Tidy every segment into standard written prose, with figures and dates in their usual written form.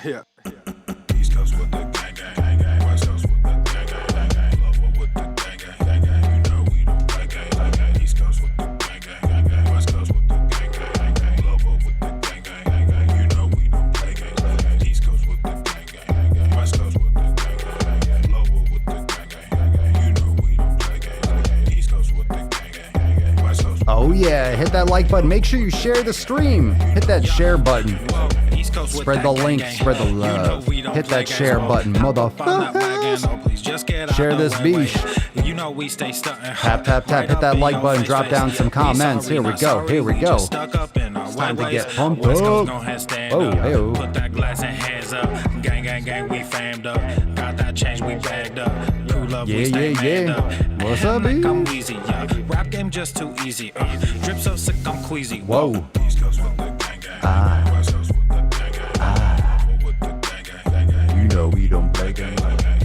Yeah. East Coast with the gang, gang, gang. West Coast with the gang, gang, gang. Local with the gang, gang, gang. You know we don't play gang, gang. East Coast with the gang, gang, gang. West Coast with the gang, gang, gang. Local with the gang, gang, gang. You know we don't play gang, gang. East Coast with the gang, gang, gang. West Coast with the gang, gang, gang. Local with the gang, gang, gang. You know we don't play gang, gang. East Coast with the gang, gang, gang. West Coast. Oh yeah, hit that like button. Make sure you share the stream. Hit that share button. Spread the link, spread the love. Hit that share button, motherfuckers. Share this beach. Tap, tap, tap. Hit that like button. Drop down some comments. Here we go. Here we go. It's time to get pumped up. Oh, hey-oh. Put that glass and hands up. Gang, gang, gang, we famed up. Got that change, we bagged up. Cool up, we stay manned up. What's up, B? I'm wheezy, yeah. Rap game just too easy. Drip so sick, I'm queasy. Whoa. You know we don't play game.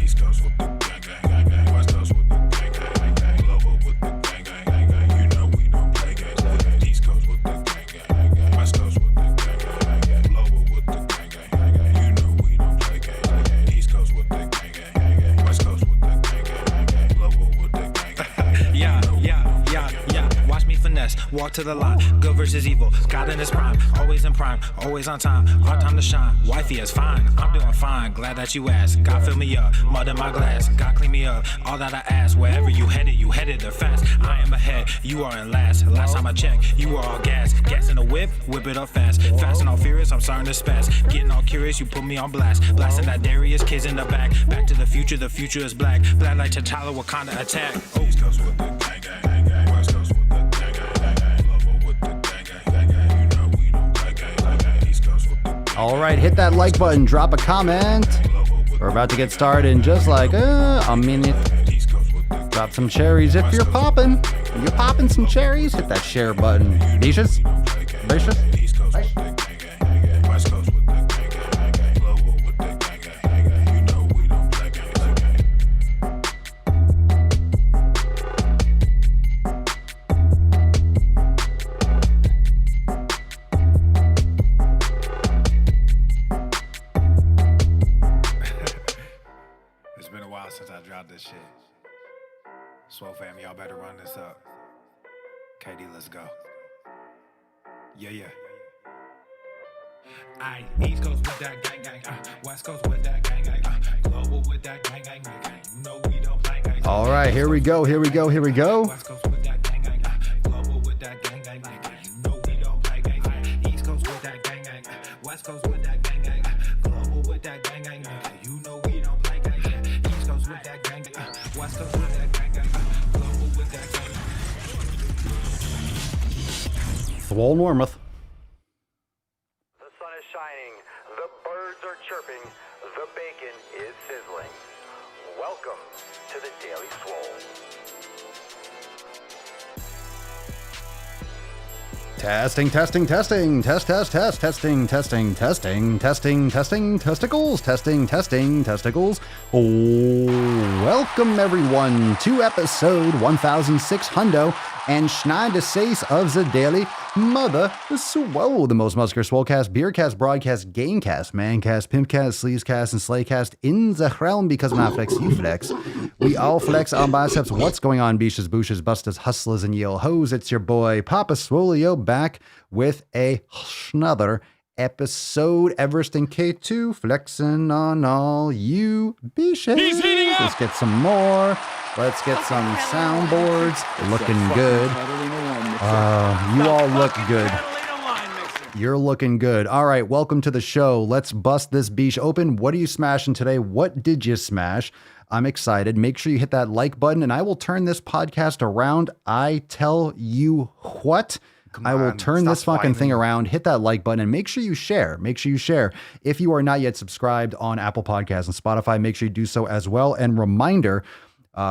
East Coast with the gang, gang, gang. West Coast with the gang, gang, gang. Local with the gang, gang, gang. You know we don't play gang, gang. East Coast with the gang, gang, gang. West Coast with the gang, gang, gang. Local with the gang, gang, gang. You know we don't play gang, gang. East Coast with the gang, gang, gang. West Coast with the gang, gang, gang. Local with the gang, gang, gang. Yeah. Watch me finesse, walk to the line. Good versus evil, God in his prime. Always in prime, always on time. Hard time to shine, wifey is fine. I'm doing fine, glad that you asked. God fill me up, mud in my glass. God clean me up, all that I ask. Wherever you headed there fast. I am ahead, you are in last. Last time I checked, you are all gas. Gas in the whip it up fast. Fast and all furious, I'm starting to spaz. Getting all curious, you put me on blast. Blasting that Darius, kids in the back. Back to the future is black. Black like T'Challa, Wakanda attack. East Coast with the gang, gang, gang. West Coast with the gang, gang, gang. Local with the gang, gang, gang. You know we don't play gang, gang. East Coast with the gang, gang. All right, hit that like button. Drop a comment. We're about to get started in just like a minute. Drop some cherries if you're popping. If you're popping some cherries, hit that share button. Vicious? Vicious? East Coast with the gang, gang. West Coast with the gang, gang. Local with the gang, gang. You know we don't play gang, gang. It's been a while since I dropped this shit. Swole fam, y'all better run this up. KD, let's go. Yeah. Aye, East Coast with that gang gang, West Coast with that gang gang, global with that gang gang, you know we don't play gang. All right, here we go. Here we go. Here we go. West Coast with that gang gang, global with that gang gang, you know we don't play gang. East Coast with that gang gang, West Coast with that gang gang, global with that gang gang, you know we don't play gang. East Coast with that gang gang, West Coast with that gang gang, global with that gang gang. Swolenormous. The sun is shining, the birds are chirping, the bacon is sizzling. Welcome to the Daily Swole. Testing. Test, testing. Testicles. Testicles. Welcome, everyone, to episode 1600 and 96 of the Daily Mother Swole, the most muscular swolecast, beercast, broadcast, gamecast, mancast, pimpcast, sleazecast, and slaycast in the realm, because when I flex, you flex. We all flex on biceps. What's going on, beaches, booshes, busters, hustlers, and yell hoes? It's your boy, Papa Swolio, back with another episode. Everest and K2 flexing on all you beaches. Let's get some more. Let's get some soundboards. Looking good. You all look good. You're looking good. All right, welcome to the show. Let's bust this beach open. What are you smashing today? What did you smash? I'm excited. Make sure you hit that like button, and I will turn this podcast around. I tell you what. I will turn this fucking thing around. Hit that like button and make sure you share. If you are not yet subscribed on Apple Podcasts and Spotify, make sure you do so as well. And reminder,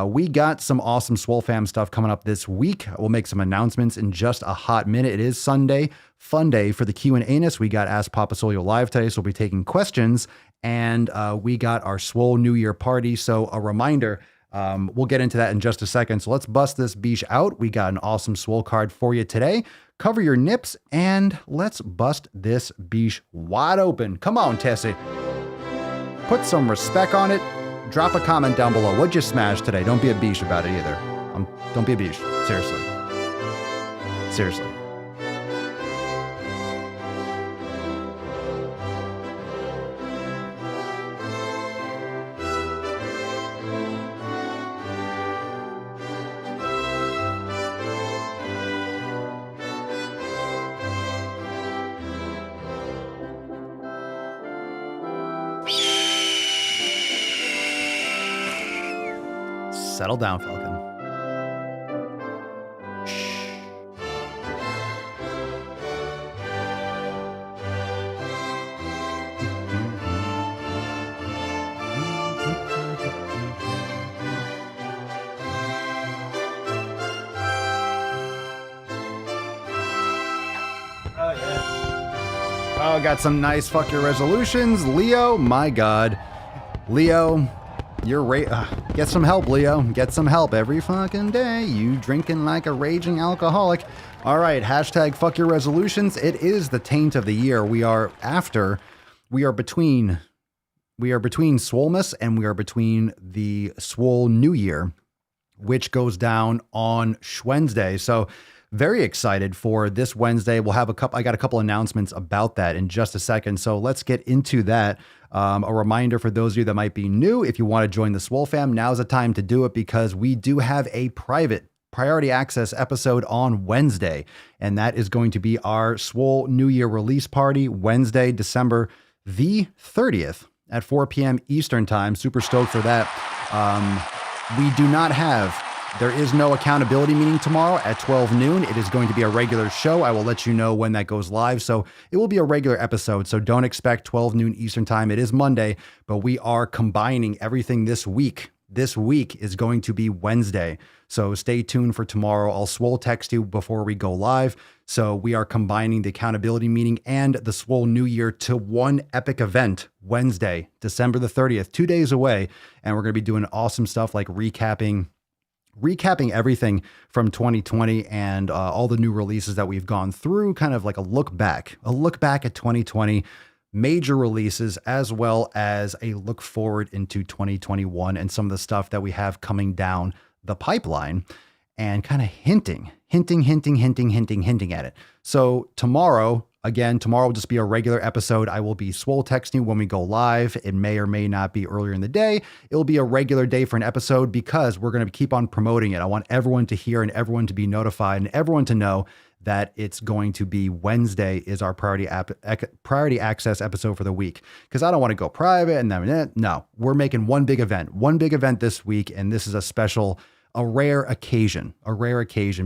we got some awesome Swole Fam stuff coming up this week. We'll make some announcements in just a hot minute. It is Sunday, fun day for the Q&A-ness. We got Ask Papa Swolio live today, so we'll be taking questions. And we got our Swole New Year party. So a reminder, we'll get into that in just a second. So let's bust this beach out. We got an awesome Swole card for you today. Cover your nips and let's bust this beach wide open. Come on, Tessie. Put some respect on it. Drop a comment down below. What'd you smash today? Don't be a beesh about it either. Don't be a beesh. Seriously. Seriously. Settle down, Falcon. Shh. Oh, got some nice fuck your resolutions. Leo, my God. Leo, you're get some help, Leo. Get some help every fucking day. You drinking like a raging alcoholic. All right, hashtag fuck your resolutions. It is the taint of the year. We are between Swolemas and we are between the Swole New Year, which goes down on Wednesday. So very excited for this Wednesday. We'll have I got a couple announcements about that in just a second. So let's get into that. A reminder for those of you that might be new, if you want to join the Swole fam, now's the time to do it because we do have a private priority access episode on Wednesday. And that is going to be our Swole New Year release party, Wednesday, December the 30th at 4 p.m. Eastern time. Super stoked for that. There is no accountability meeting tomorrow at 12 noon. It is going to be a regular show. I will let you know when that goes live. So it will be a regular episode. So don't expect 12 noon Eastern time. It is Monday, but we are combining everything this week. This week is going to be Wednesday. So stay tuned for tomorrow. I'll Swole text you before we go live. So we are combining the accountability meeting and the Swole New Year to one epic event, Wednesday, December the 30th, 2 days away. And we're going to be doing awesome stuff like recapping everything from 2020 and all the new releases that we've gone through, kind of like a look back at 2020, major releases, as well as a look forward into 2021 and some of the stuff that we have coming down the pipeline and kind of hinting at it. So tomorrow will just be a regular episode. I will be Swole texting you when we go live. It may or may not be earlier in the day. It will be a regular day for an episode because we're going to keep on promoting it. I want everyone to hear and everyone to be notified and everyone to know that it's going to be Wednesday is our priority access episode for the week. Because I don't want to go private and then, no, we're making one big event this week. And this is a rare occasion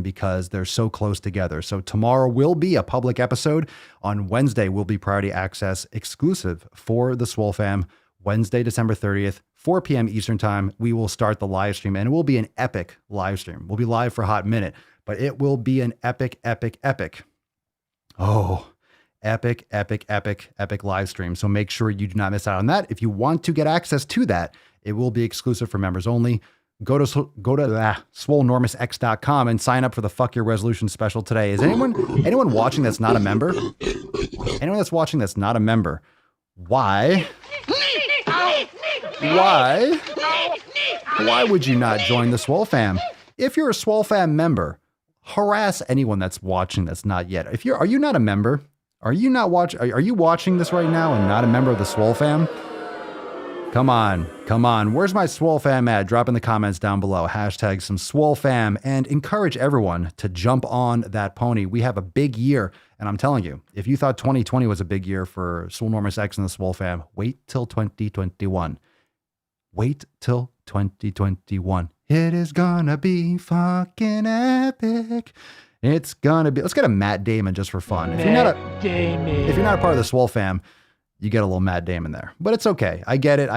because they're so close together. So tomorrow will be a public episode. On Wednesday will be priority access exclusive for the Swole fam. Wednesday, December 30th, 4 p.m. Eastern time. We will start the live stream and it will be an epic live stream. We'll be live for a hot minute, but it will be an epic. Oh, epic live stream. So make sure you do not miss out on that. If you want to get access to that, it will be exclusive for members only. Go to Swolenormousx.com and sign up for the Fuck Your Resolution special today. Is anyone watching that's not a member? Anyone that's watching that's not a member? Why would you not join the Swole fam? If you're a Swole fam member, harass anyone that's watching that's not yet. Are you not a member? Are you watching this right now and not a member of the Swole fam? Come on. Where's my Swole fam at? Drop in the comments down below. Hashtag some Swole fam and encourage everyone to jump on that pony. We have a big year. And I'm telling you, if you thought 2020 was a big year for Swolenormous X and the Swole fam, wait till 2021. Wait till 2021. It is gonna be fucking epic. It's gonna be. Let's get a Matt Damon just for fun. If you're not a part of the Swole fam, you get a little Matt Damon there, but it's okay. I get it.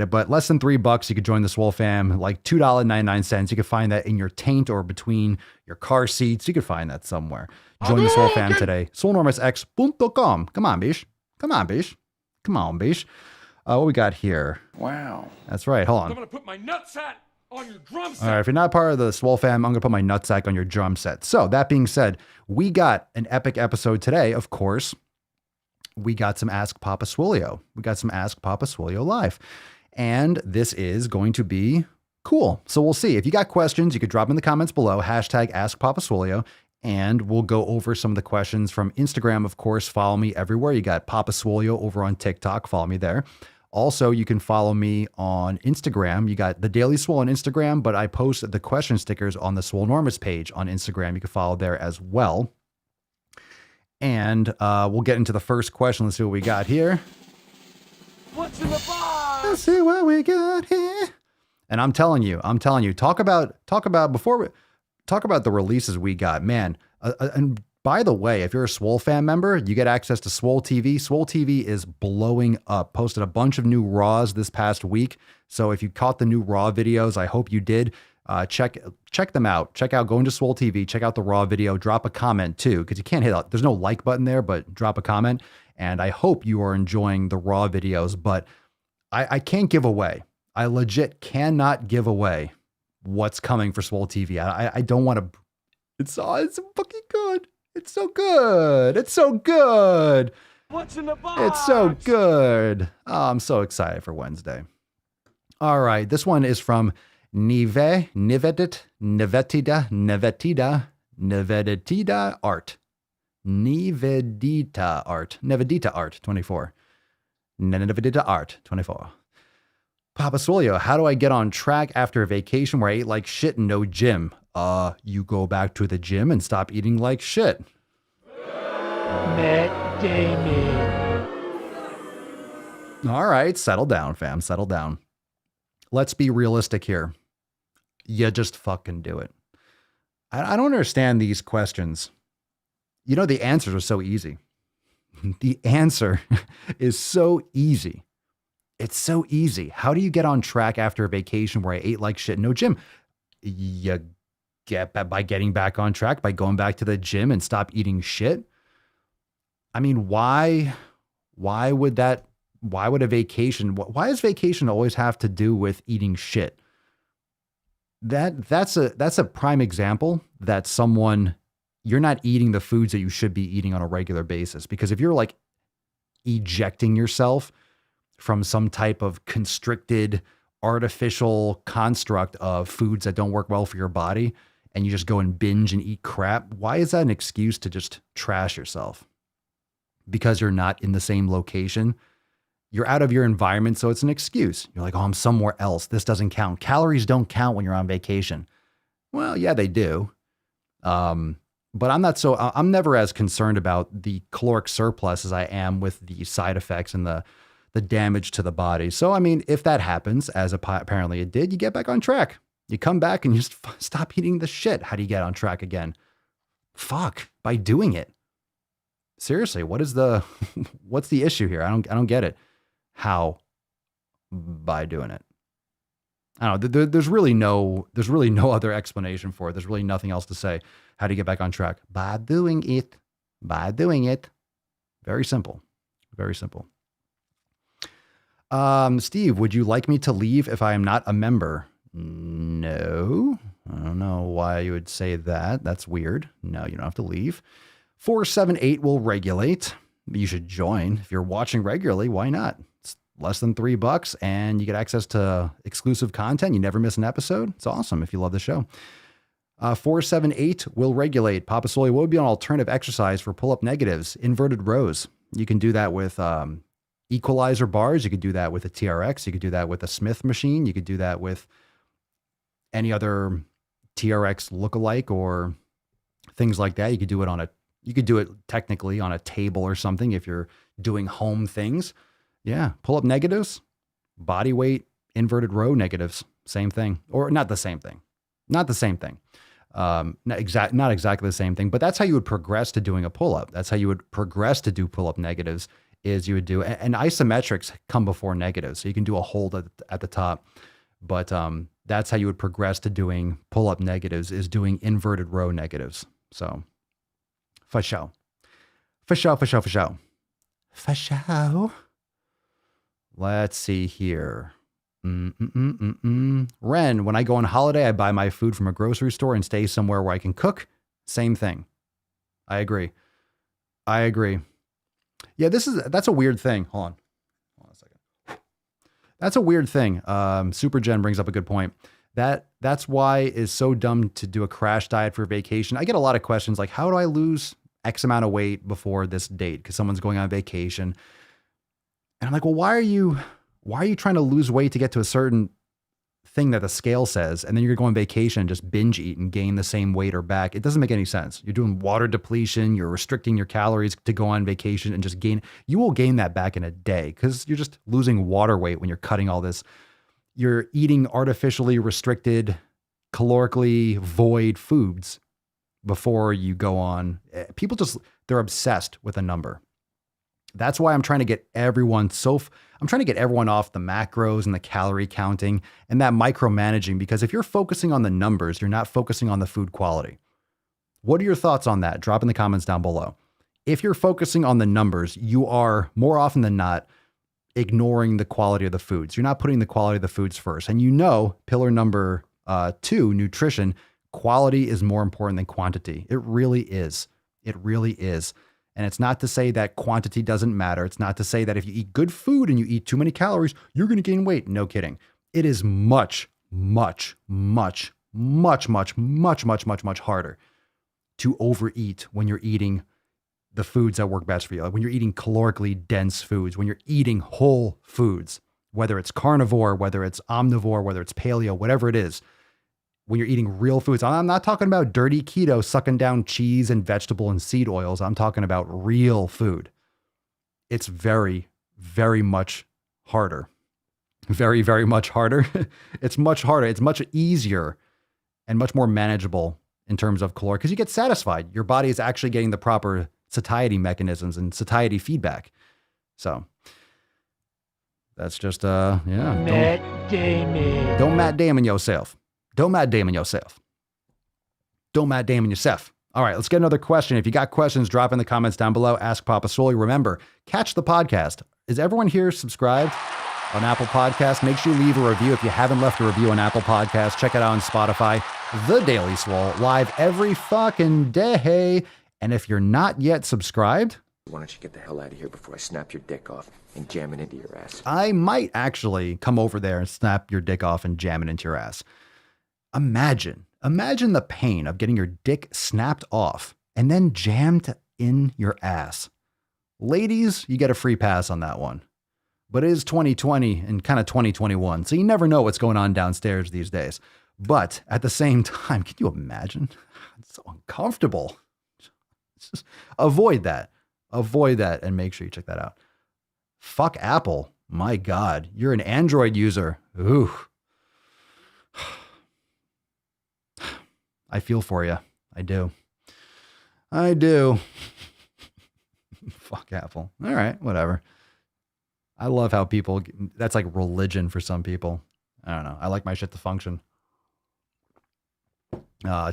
But less than $3, you could join the Swole fam. Like $2.99. You can find that in your taint or between your car seats. You could find that somewhere. Join the Swole fam today. Swolenormousx.com. Come on, bish. What we got here? Wow. That's right. Hold on. I'm gonna put my nutsack on your drum set. All right, if you're not part of the Swole fam, I'm going to put my nutsack on your drum set. So that being said, we got an epic episode today, of course. we got some Ask Papa Swolio. We got some Ask Papa Swolio live. And this is going to be cool. So we'll see. If you got questions, you could drop them in the comments below, hashtag Ask Papa Swolio, and we'll go over some of the questions from Instagram. Of course, follow me everywhere. You got Papa Swolio over on TikTok. Follow me there. Also, you can follow me on Instagram. You got the Daily Swole on Instagram, but I post the question stickers on the Swolenormous page on Instagram. You can follow there as well. And we'll get into the first question. Let's see what we got here. What's in the box? Let's see what we got here. And I'm telling you, talk about the releases we got, man. And by the way, if you're a Swole fan member, you get access to Swole TV. Swole TV is blowing up. Posted a bunch of new Raws this past week. So if you caught the new Raw videos, I hope you did. Check them out. Go into Swole TV, check out the Raw video, drop a comment too, because you can't hit, there's no like button there, but drop a comment. And I hope you are enjoying the Raw videos, but I can't give away. I legit cannot give away what's coming for Swole TV. I don't want to, it's fucking good. It's so good. It's so good. What's in the box? It's so good. Oh, I'm so excited for Wednesday. All right. This one is from Nevetida Art. Nevedita Art 24. Nevedita Art 24. Papa Swolio, how do I get on track after a vacation where I ate like shit and no gym? You go back to the gym and stop eating like shit. Matt Damon. All right, settle down, fam. Settle down. Let's be realistic here. You just fucking do it. I don't understand these questions. You know, the answers are so easy. The answer is so easy. It's so easy. How do you get on track after a vacation where I ate like shit? No gym. You get by getting back on track, by going back to the gym and stop eating shit. I mean, why would a vacation, why does vacation always have to do with eating shit? That's a prime example that you're not eating the foods that you should be eating on a regular basis. Because if you're like ejecting yourself from some type of constricted artificial construct of foods that don't work well for your body, and you just go and binge and eat crap, why is that an excuse to just trash yourself? Because you're not in the same location. You're out of your environment, so it's an excuse. You're like, oh, I'm somewhere else. This doesn't count. Calories don't count when you're on vacation. Well, yeah, they do. But I'm never as concerned about the caloric surplus as I am with the side effects and the damage to the body. So, I mean, if that happens, as apparently it did, you get back on track. You come back and you just stop eating the shit. How do you get on track again? Fuck, by doing it. Seriously, what's the issue here? I don't get it. How? By doing it. I don't know. There's really no other explanation for it. There's really nothing else to say. How do you get back on track? By doing it. By doing it. Very simple. Very simple. Steve, would you like me to leave if I am not a member? No. I don't know why you would say that. That's weird. No, you don't have to leave. 478 will regulate. You should join. If you're watching regularly, why not? It's less than $3 and you get access to exclusive content. You never miss an episode. It's awesome if you love the show. 478 will regulate. Papa Swolio, what would be an alternative exercise for pull-up negatives? Inverted rows. You can do that with equalizer bars. You could do that with a TRX. You could do that with a Smith machine. You could do that with any other TRX lookalike or things like that. You could do it technically on a table or something if you're doing home things. Yeah. Pull up negatives, body weight, inverted row negatives, same thing, or not the same thing. Not the same thing. Not exactly the same thing, but that's how you would progress to doing a pull-up. That's how you would progress to do pull-up negatives is you would do, and isometrics come before negatives. So you can do a hold at the top, but that's how you would progress to doing pull-up negatives is doing inverted row negatives. So for show. Let's see here. Ren, when I go on holiday, I buy my food from a grocery store and stay somewhere where I can cook. Same thing. I agree. Yeah, that's a weird thing. Hold on a second. That's a weird thing. Super Jen brings up a good point. That's why it's so dumb to do a crash diet for vacation. I get a lot of questions like, how do I lose X amount of weight before this date? Because someone's going on vacation. And I'm like, well, why are you trying to lose weight to get to a certain thing that the scale says, and then you're going on vacation and just binge eat and gain the same weight or back? It doesn't make any sense. You're doing water depletion. You're restricting your calories to go on vacation and just gain. You will gain that back in a day because you're just losing water weight when you're cutting all this. You're eating artificially restricted, calorically void foods before you go on. People they're obsessed with a number. That's why I'm trying to get everyone I'm trying to get everyone off the macros and the calorie counting and that micromanaging, because if you're focusing on the numbers, you're not focusing on the food quality. What are your thoughts on that? Drop in the comments down below. If you're focusing on the numbers, you are more often than not ignoring the quality of the foods. You're not putting the quality of the foods first. And pillar number 2, nutrition, quality is more important than quantity. It really is. It really is. And it's not to say that quantity doesn't matter. It's not to say that if you eat good food and you eat too many calories, you're going to gain weight. No kidding. It is much, much, much, much, much, much, much, much, much harder to overeat when you're eating the foods that work best for you. Like when you're eating calorically dense foods, when you're eating whole foods, whether it's carnivore, whether it's omnivore, whether it's paleo, whatever it is. When you're eating real foods, I'm not talking about dirty keto, sucking down cheese and vegetable and seed oils. I'm talking about real food. It's very, very much harder. Very, very much harder. It's much harder. It's much easier and much more manageable in terms of caloric because you get satisfied. Your body is actually getting the proper satiety mechanisms and satiety feedback. So that's just, Matt Damon. Don't Matt Damon yourself. Don't Matt Damon yourself. Don't Matt Damon yourself. All right, let's get another question. If you got questions, drop in the comments down below. Ask Papa Swolio. Remember, catch the podcast. Is everyone here subscribed on Apple Podcasts? Make sure you leave a review. If you haven't left a review on Apple Podcasts, check it out on Spotify. The Daily Swole, live every fucking day. And if you're not yet subscribed, why don't you get the hell out of here before I snap your dick off and jam it into your ass? I might actually come over there and snap your dick off and jam it into your ass. Imagine the pain of getting your dick snapped off and then jammed in your ass. Ladies, you get a free pass on that one. But it is 2020 and kind of 2021, so you never know what's going on downstairs these days. But at the same time, can you imagine? It's so uncomfortable. Just avoid that. Avoid that and make sure you check that out. Fuck Apple. My God, you're an Android user. Ooh. I feel for you. I do. Fuck Apple. All right, whatever. I love how that's like religion for some people. I don't know. I like my shit to function.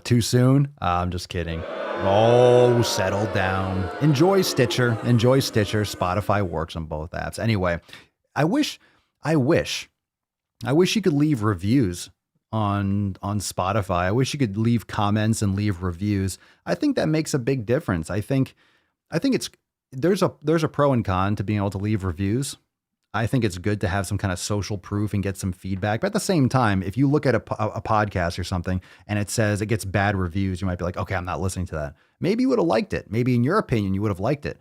Too soon? I'm just kidding. Oh, settle down. Enjoy Stitcher. Spotify works on both apps. Anyway, I wish you could leave reviews on Spotify. I wish you could leave comments and leave reviews. I think that makes a big difference. I think there's a pro and con to being able to leave reviews. I think it's good to have some kind of social proof and get some feedback. But at the same time, if you look at a podcast or something and it says it gets bad reviews, you might be like, okay, I'm not listening to that. Maybe you would have liked it. Maybe in your opinion, you would have liked it.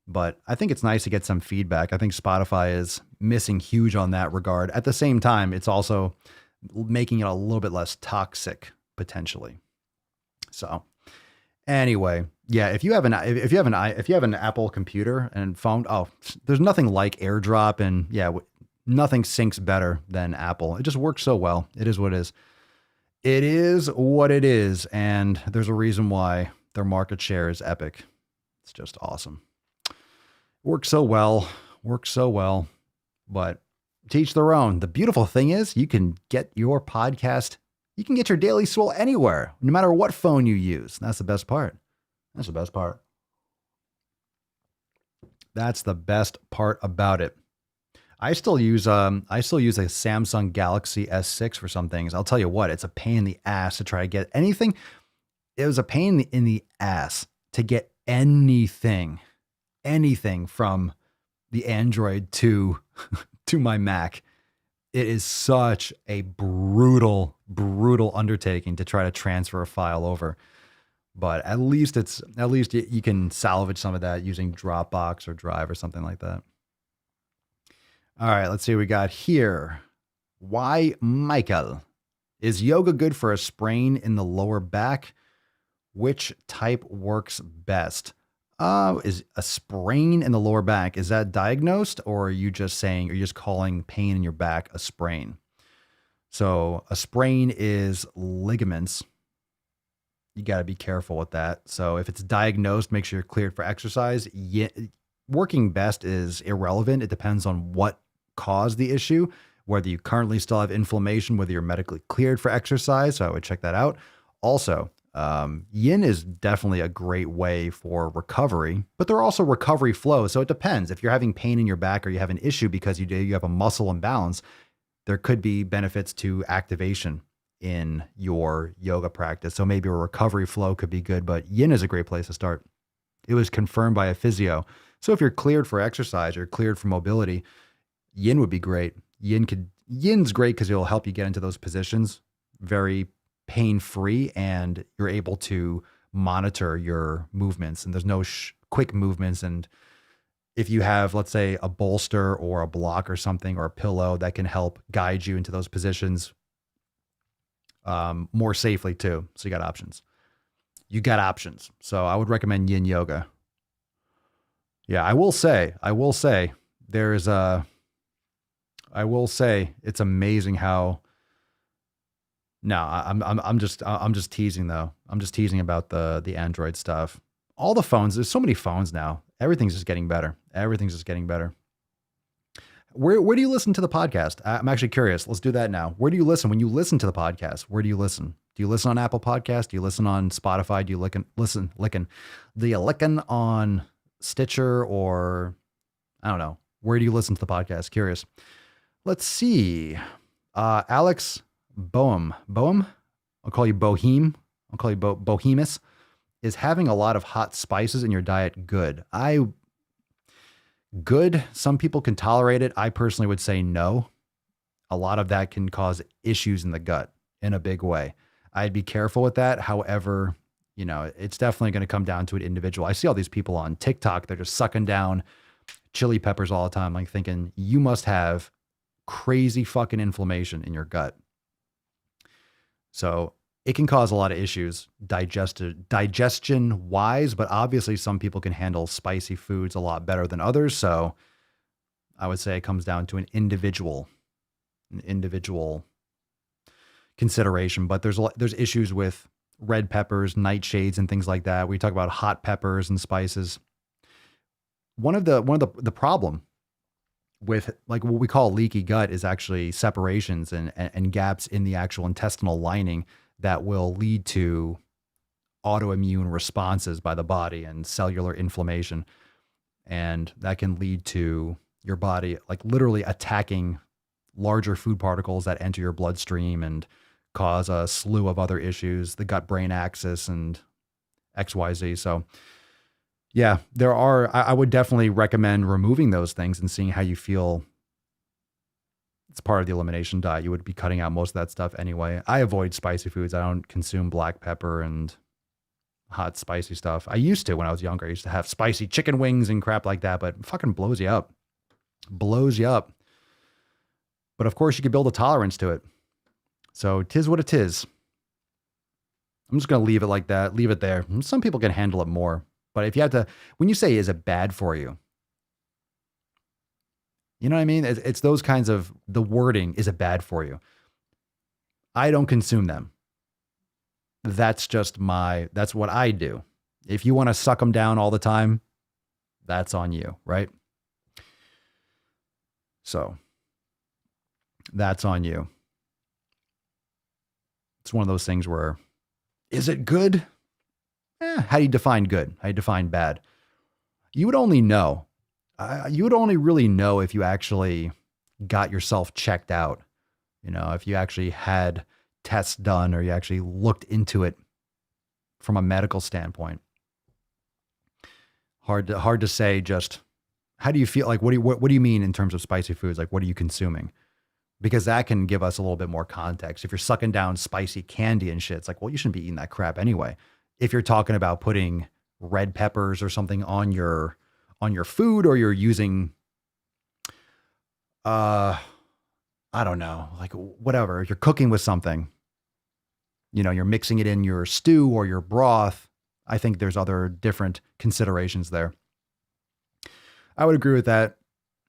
But I think it's nice to get some feedback. I think Spotify is missing huge on that regard. At the same time, it's also making it a little bit less toxic potentially. So anyway, yeah, if you have an Apple computer and phone, there's nothing like AirDrop, and nothing syncs better than Apple. It just works so well. It is what it is. It is what it is, and there's a reason why their market share is epic. It's just awesome. Works so well, but to each their own. The beautiful thing is you can get your podcast, you can get your Daily Swole anywhere, no matter what phone you use. That's the best part. That's the best part. That's the best part about it. I still use a Samsung Galaxy S6 for some things. I'll tell you what, it's a pain in the ass to try to get anything. It was a pain in the ass to get anything anything from the Android to my Mac. It is such a brutal undertaking to try to transfer a file over. But at least you can salvage some of that using Dropbox or Drive or something like that. All right, let's see what we got here. Why, Michael? Is yoga good for a sprain in the lower back? Which type works best? Is a sprain in the lower back, is that diagnosed, or are you just calling pain in your back a sprain? So a sprain is ligaments. You got to be careful with that. So if it's diagnosed, make sure you're cleared for exercise. Working best is irrelevant. It depends on what caused the issue, whether you currently still have inflammation, whether you're medically cleared for exercise. So I would check that out. Also, yin is definitely a great way for recovery, but there are also recovery flows. So it depends. If you're having pain in your back or you have an issue because you have a muscle imbalance, there could be benefits to activation in your yoga practice. So maybe a recovery flow could be good, but yin is a great place to start. It was confirmed by a physio. So if you're cleared for exercise or cleared for mobility, yin would be great. Yin's great because it'll help you get into those positions very pain-free, and you're able to monitor your movements, and there's no quick movements. And if you have, let's say, a bolster or a block or something, or a pillow, that can help guide you into those positions more safely too. So you got options. So I would recommend yin yoga. Yeah, I will say it's amazing how. No, I'm just teasing though. I'm just teasing about the Android stuff. All the phones, there's so many phones now. Everything's just getting better. Where do you listen to the podcast? I'm actually curious. Let's do that now. Where do you listen? When you listen to the podcast, where do you listen? Do you listen on Apple Podcasts? Do you listen on Spotify? Do you listen on Stitcher, or I don't know. Where do you listen to the podcast? Curious. Let's see. Alex Boehm. I'll call you Bohem. I'll call you Bohemus. Is having a lot of hot spices in your diet good? Good. Some people can tolerate it. I personally would say no. A lot of that can cause issues in the gut in a big way. I'd be careful with that. However, it's definitely going to come down to an individual. I see all these people on TikTok. They're just sucking down chili peppers all the time. Like thinking you must have crazy fucking inflammation in your gut. So it can cause a lot of issues digestion wise, but obviously some people can handle spicy foods a lot better than others. So I would say it comes down to an individual consideration, but there's issues with red peppers, nightshades, and things like that. We talk about hot peppers and spices. One of the problem with like what we call leaky gut is actually separations and gaps in the actual intestinal lining that will lead to autoimmune responses by the body and cellular inflammation. And that can lead to your body like literally attacking larger food particles that enter your bloodstream and cause a slew of other issues, the gut-brain axis and XYZ. So yeah, I would definitely recommend removing those things and seeing how you feel. It's part of the elimination diet. You would be cutting out most of that stuff anyway. I avoid spicy foods. I don't consume black pepper and hot spicy stuff. I used to when I was younger. I used to have spicy chicken wings and crap like that, but it fucking blows you up. But of course you could build a tolerance to it. So 'tis what it is. I'm just going to leave it like that. Leave it there. Some people can handle it more. But if you have to, when you say, is it bad for you? You know what I mean? It's those kinds of, the wording, is it bad for you? I don't consume them. That's what I do. If you want to suck them down all the time, that's on you, right? So that's on you. It's one of those things where, is it good? How do you define good? How do you define bad? You would only know. You would only really know if you actually got yourself checked out. If you actually had tests done or you actually looked into it from a medical standpoint. Hard to say. Just how do you feel? Like, what do you mean in terms of spicy foods? Like, what are you consuming? Because that can give us a little bit more context. If you're sucking down spicy candy and shit, it's like, well, you shouldn't be eating that crap anyway. If you're talking about putting red peppers or something on your food, or you're using, I don't know, like whatever, if you're cooking with something, you're mixing it in your stew or your broth. I think there's other different considerations there. I would agree with that,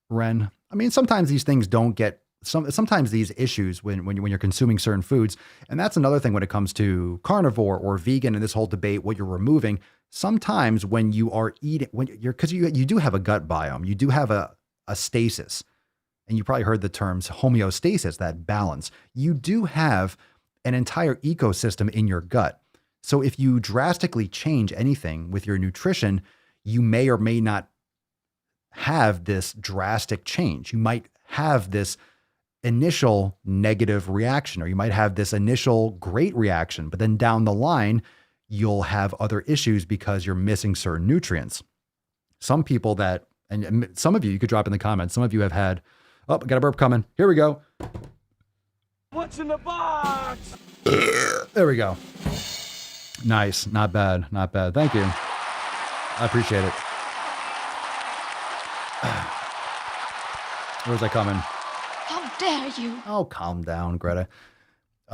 Ren. I mean, sometimes these things don't get sometimes these issues when you're consuming certain foods. And that's another thing when it comes to carnivore or vegan and this whole debate, what you're removing. Sometimes when you are eating, because you do have a gut biome, you do have a stasis, and you probably heard the terms homeostasis, that balance. You do have an entire ecosystem in your gut. So if you drastically change anything with your nutrition, you may or may not have this drastic change. You might have this initial negative reaction, or you might have this initial great reaction, but then down the line, you'll have other issues because you're missing certain nutrients. Some people and some of you could drop in the comments, some of you have had, I got a burp coming. Here we go. What's in the box? There we go. Nice. Not bad. Not bad. Thank you. I appreciate it. Where's that coming? How dare you? Oh, calm down, Greta.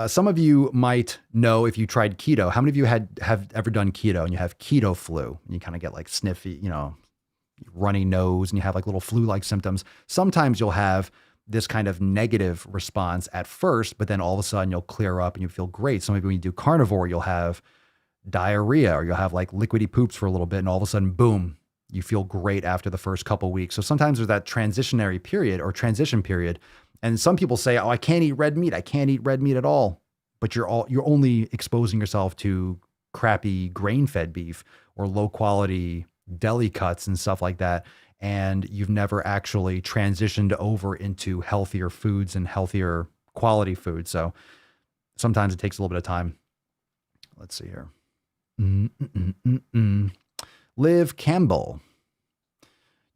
Some of you might know if you tried keto. How many of you have ever done keto and you have keto flu and you kind of get like sniffy, runny nose, and you have like little flu-like symptoms? Sometimes you'll have this kind of negative response at first, but then all of a sudden you'll clear up and you feel great. Some of you, when you do carnivore, you'll have diarrhea, or you'll have like liquidy poops for a little bit, and all of a sudden, boom, you feel great after the first couple weeks. So sometimes there's that transitionary period or transition period. And some people say, oh, I can't eat red meat. I can't eat red meat at all. But you're only exposing yourself to crappy grain-fed beef or low-quality deli cuts and stuff like that. And you've never actually transitioned over into healthier foods and healthier quality food. So sometimes it takes a little bit of time. Let's see here. Liv Campbell.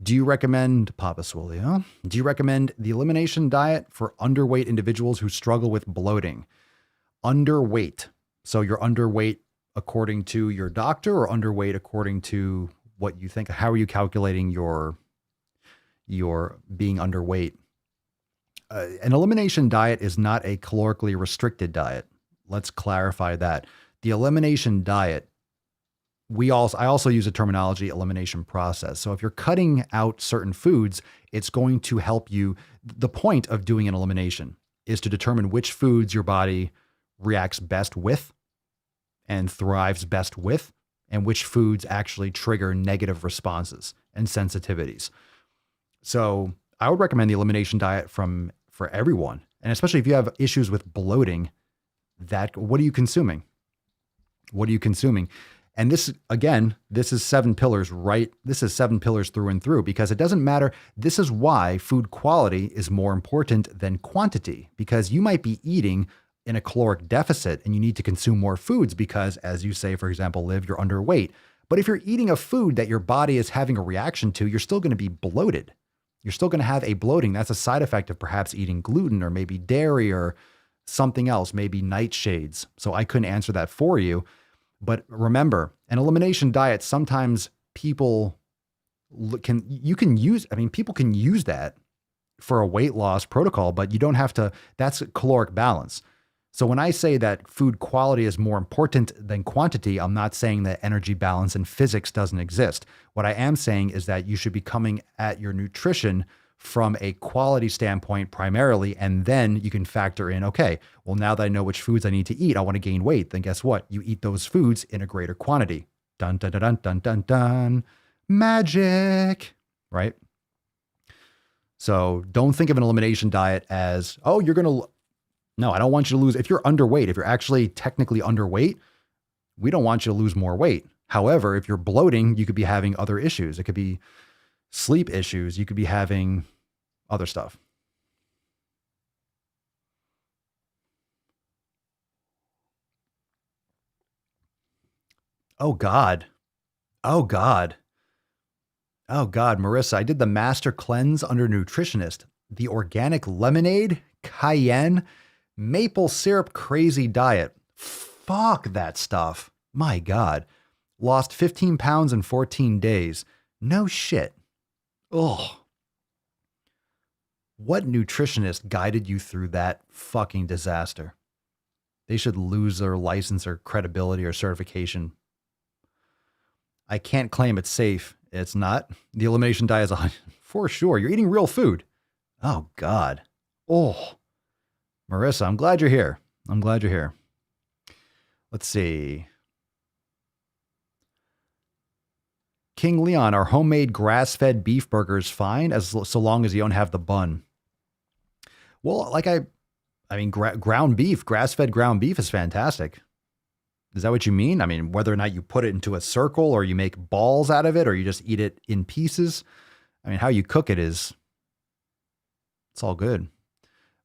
Do you recommend, Papa Swolio, do you recommend the elimination diet for underweight individuals who struggle with bloating? Underweight. So you're underweight according to your doctor, or underweight according to what you think? How are you calculating your being underweight? An elimination diet is not a calorically restricted diet. Let's clarify that. The elimination diet, I also use the terminology elimination process. So if you're cutting out certain foods, it's going to help you. The point of doing an elimination is to determine which foods your body reacts best with and thrives best with, and which foods actually trigger negative responses and sensitivities. So I would recommend the elimination diet for everyone. And especially if you have issues with bloating, what are you consuming? What are you consuming? And this, again, this is 7 pillars, right? This is 7 pillars through and through, because it doesn't matter. This is why food quality is more important than quantity, because you might be eating in a caloric deficit and you need to consume more foods because, as you say, for example, Liv, you're underweight. But if you're eating a food that your body is having a reaction to, you're still going to be bloated. You're still going to have a bloating. That's a side effect of perhaps eating gluten or maybe dairy or something else, maybe nightshades. So I couldn't answer that for you. But remember, an elimination diet, sometimes people can use that for a weight loss protocol, but you don't have to. That's caloric balance. So when I say that food quality is more important than quantity, I'm not saying that energy balance and physics doesn't exist. What I am saying is that you should be coming at your nutrition from a quality standpoint primarily, and then you can factor in, okay, well, now that I know which foods I need to eat, I want to gain weight, then guess what? You eat those foods in a greater quantity. Dun, dun, dun, dun, dun, dun, dun. Magic, right? So don't think of an elimination diet as, oh, no, I don't want you to lose. If you're underweight, if you're actually technically underweight, we don't want you to lose more weight. However, if you're bloating, you could be having other issues. It could be sleep issues. You could be having other stuff. Oh God. Oh God. Oh God, Marissa, I did the master cleanse under nutritionist. The organic lemonade, cayenne, maple syrup crazy diet. Fuck that stuff. My God. Lost 15 pounds in 14 days. No shit. Ugh. What nutritionist guided you through that fucking disaster? They should lose their license or credibility or certification. I can't claim it's safe. It's not. The elimination diet is for sure. You're eating real food. Oh, God. Oh, Marissa, I'm glad you're here. I'm glad you're here. Let's see. King Leon, are homemade grass-fed beef burgers fine so long as you don't have the bun? Well, like I mean, ground beef, grass-fed ground beef is fantastic. Is that what you mean? I mean, whether or not you put it into a circle or you make balls out of it or you just eat it in pieces. I mean, how you cook it it's all good.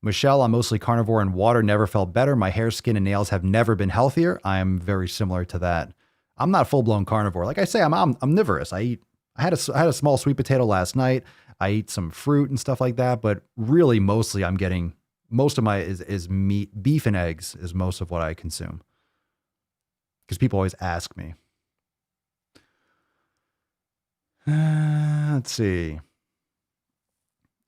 Michelle, I'm mostly carnivore and water never felt better. My hair, skin, and nails have never been healthier. I am very similar to that. I'm not full-blown carnivore. Like I say, I'm omnivorous. I had a small sweet potato last night. I eat some fruit and stuff like that, but really mostly I'm getting, most of my is meat, beef and eggs is most of what I consume. Because people always ask me. Let's see.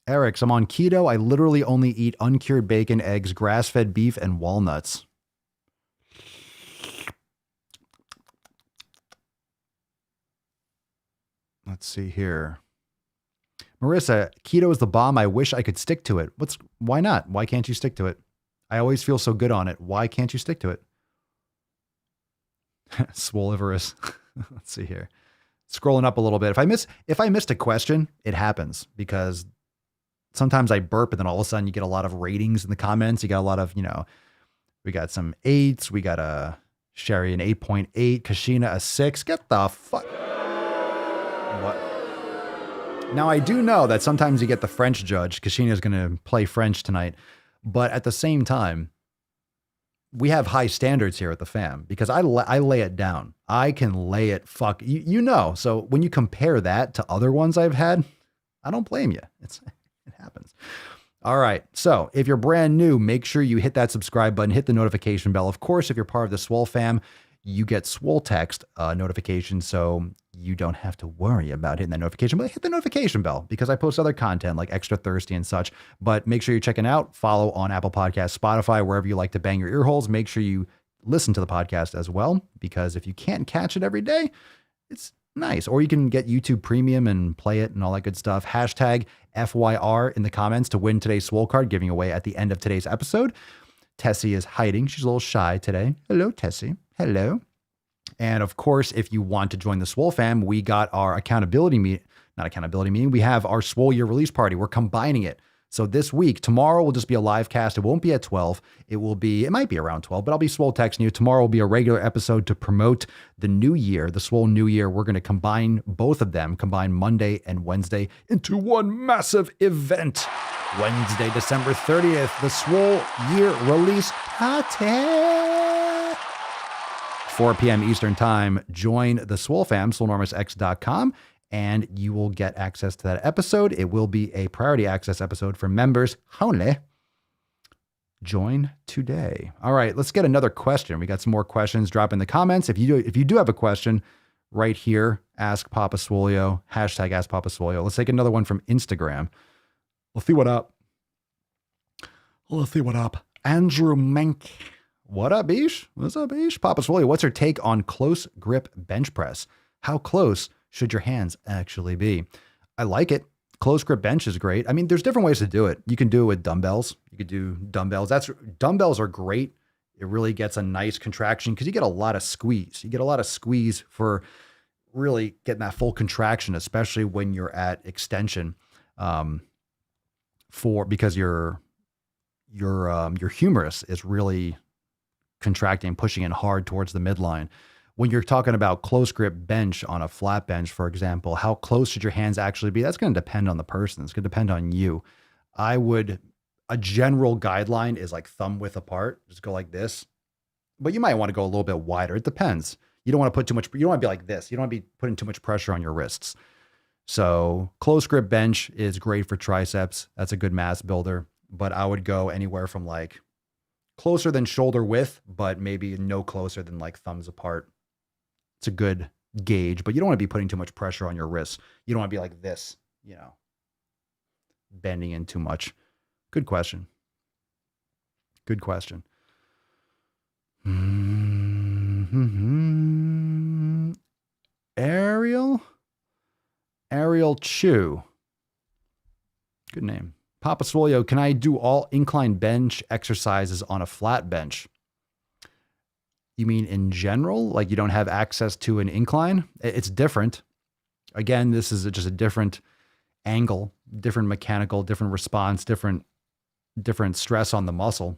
Eric's, I'm on keto. I literally only eat uncured bacon, eggs, grass-fed beef, and walnuts. Let's see here. Marissa, keto is the bomb. I wish I could stick to it. Why not? Why can't you stick to it? I always feel so good on it. Why can't you stick to it? Swolivorous. Let's see here. Scrolling up a little bit. If I missed a question, it happens because sometimes I burp and then all of a sudden you get a lot of ratings in the comments. You got a lot of, we got some 8s. We got a Sherry an 8.8, Kashina a 6. Get the fuck. What? Now I do know that sometimes you get the French judge. Kashina's going to play French tonight, but at the same time, we have high standards here at the fam because I lay it down. I can lay it So when you compare that to other ones I've had, I don't blame you. It happens. All right. So if you're brand new, make sure you hit that subscribe button, hit the notification bell. Of course, if you're part of the Swole fam, you get Swole text notifications. So you don't have to worry about hitting that notification, but hit the notification bell because I post other content like Extra Thirsty and such. But make sure you're checking out, follow on Apple Podcasts, Spotify, wherever you like to bang your ear holes. Make sure you listen to the podcast as well, because if you can't catch it every day, it's nice. Or you can get YouTube Premium and play it and all that good stuff. Hashtag FYR in the comments to win today's Swole card, giving away at the end of today's episode. Tessie is hiding. She's a little shy today. Hello, Tessie. Hello. And of course, if you want to join the Swole fam, we got our meeting. We have our Swole year release party. We're combining it. So this week, tomorrow will just be a live cast. It won't be at 12. It might be around 12, but I'll be Swole texting you. Tomorrow will be a regular episode to promote the new year, the Swole New Year. We're going to combine both of them, combine Monday and Wednesday into one massive event. Wednesday, December 30th, the Swole year release party. 4 p.m. Eastern time. Join the Swole fam, Swolenormousx.com, and you will get access to that episode. It will be a priority access episode for members only. Join today. All right, let's get another question. We got some more questions. Drop in the comments. If you do have a question, right here, ask Papa Swolio, hashtag ask Papa Swolio. Let's take another one from Instagram. Let's see what up. Andrew Menk. What up, Bish? What's up, Bish? Papa Swolio, what's your take on close grip bench press? How close should your hands actually be? I like it. Close grip bench is great. I mean, there's different ways to do it. You can do it with dumbbells. You could do dumbbells. Dumbbells are great. It really gets a nice contraction because you get a lot of squeeze. You get a lot of squeeze for really getting that full contraction, especially when you're at extension, because your humerus is really contracting, pushing in hard towards the midline. When you're talking about close grip bench on a flat bench, for example, how close should your hands actually be? That's going to depend on the person. It's going to depend on you. A general guideline is like thumb width apart. Just go like this. But you might want to go a little bit wider. It depends. You don't want to put too much, you don't want to be like this. You don't want to be putting too much pressure on your wrists. So close grip bench is great for triceps. That's a good mass builder, but I would go anywhere from like closer than shoulder width, but maybe no closer than like thumbs apart. It's a good gauge, but you don't want to be putting too much pressure on your wrists. You don't want to be like this, you know, bending in too much. Good question. Good question. Ariel Chu. Good name. Papa Swolio, can I do all incline bench exercises on a flat bench? You mean in general? Like you don't have access to an incline? It's different. Again, this is just a different angle, different mechanical, different response, different stress on the muscle.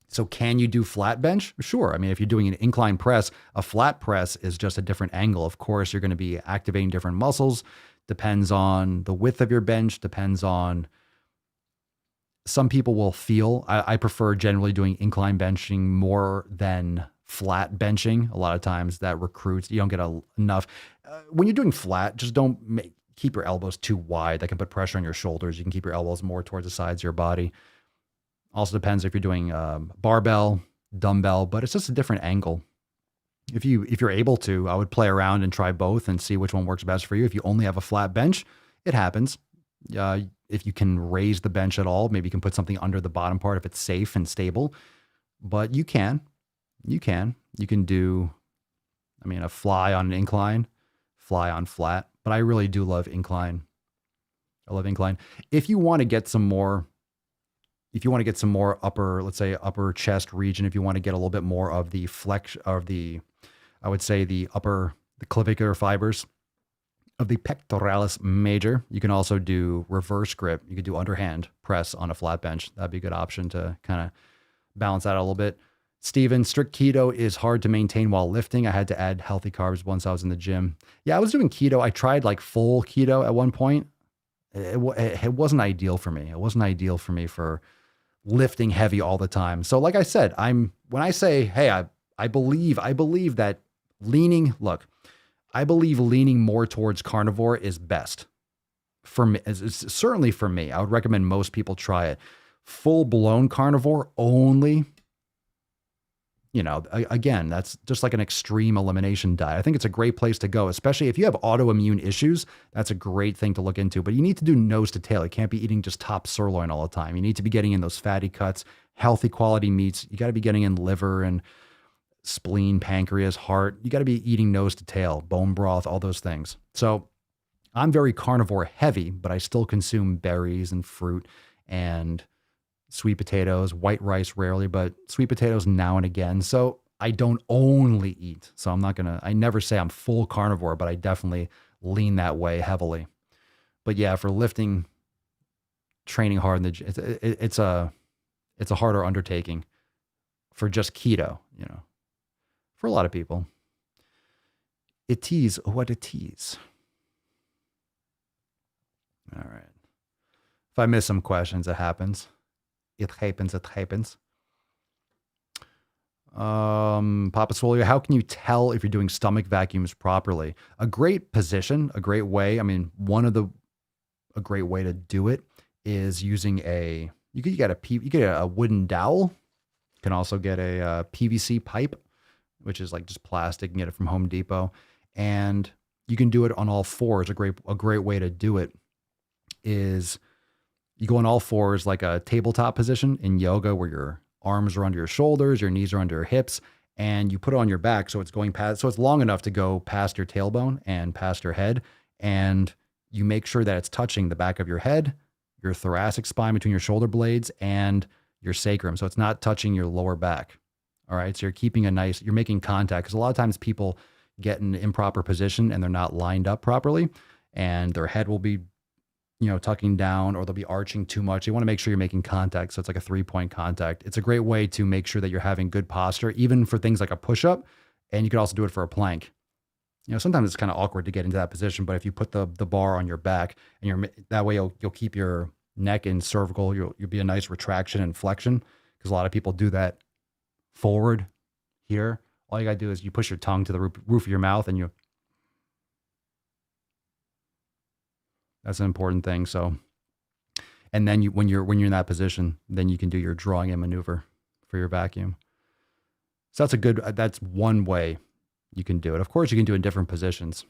So can you do flat bench? Sure. I mean, if you're doing an incline press, a flat press is just a different angle. Of course, you're going to be activating different muscles. Depends on the width of your bench, depends on, some people will feel, I prefer generally doing incline benching more than flat benching. A lot of times that recruits, you don't get enough. When you're doing flat, just don't keep your elbows too wide. That can put pressure on your shoulders. You can keep your elbows more towards the sides of your body. Also depends if you're doing barbell, dumbbell, but it's just a different angle. If you're able to, I would play around and try both and see which one works best for you. If you only have a flat bench, it happens. If you can raise the bench at all, maybe you can put something under the bottom part if it's safe and stable. But you can do, I mean, a fly on an incline, fly on flat. But I really do love incline. I love incline. If you want to get some more upper, let's say upper chest region, if you want to get a little bit more of the flex of the, I would say the clavicular fibers of the pectoralis major, you can also do reverse grip. You could do underhand press on a flat bench. That'd be a good option to kind of balance out a little bit. Steven, strict keto is hard to maintain while lifting. I had to add healthy carbs once I was in the gym. Yeah, I was doing keto. I tried like full keto at one point. It wasn't ideal for me. It wasn't ideal for me for lifting heavy all the time. So like I said, when I say, hey, I believe that I believe leaning more towards carnivore is best for me. It's certainly for me. I would recommend most people try it. Full blown carnivore only, you know, again, that's just like an extreme elimination diet. I think it's a great place to go, especially if you have autoimmune issues. That's a great thing to look into, but you need to do nose to tail. You can't be eating just top sirloin all the time. You need to be getting in those fatty cuts, healthy quality meats. You got to be getting in liver and spleen, pancreas, heart. You got to be eating nose to tail, bone broth, all those things. So I'm very carnivore heavy, but I still consume berries and fruit and sweet potatoes, white rice rarely, but sweet potatoes now and again. So I don't only eat. So I never say I'm full carnivore, but I definitely lean that way heavily. But yeah, for lifting, training hard in the gym, it's a harder undertaking for just keto, you know, for a lot of people. It is what it is. All right. If I miss some questions, it happens. It happens. Papa Swolio, how can you tell if you're doing stomach vacuums properly? A great position, a great way. I mean, a great way to do it is using you get a wooden dowel. You can also get a PVC pipe, which is like just plastic. You can get it from Home Depot, and you can do it on all fours. A great way to do it is you go on all fours, like a tabletop position in yoga, where your arms are under your shoulders, your knees are under your hips, and you put it on your back. So it's long enough to go past your tailbone and past your head. And you make sure that it's touching the back of your head, your thoracic spine between your shoulder blades, and your sacrum. So it's not touching your lower back. All right. So you're making contact, because a lot of times people get in improper position and they're not lined up properly, and their head will be, tucking down, or they'll be arching too much. You want to make sure you're making contact. So it's like a 3-point contact. It's a great way to make sure that you're having good posture, even for things like a push-up. And you could also do it for a plank. Sometimes it's kind of awkward to get into that position, but if you put the bar on your back, and that way you'll keep your neck and cervical, you'll be a nice retraction and flexion, because a lot of people do that forward here. All you got to do is you push your tongue to the roof of your mouth, and That's an important thing. So, and then when you're in that position, then you can do your drawing in maneuver for your vacuum. So that's one way you can do it. Of course, you can do it in different positions.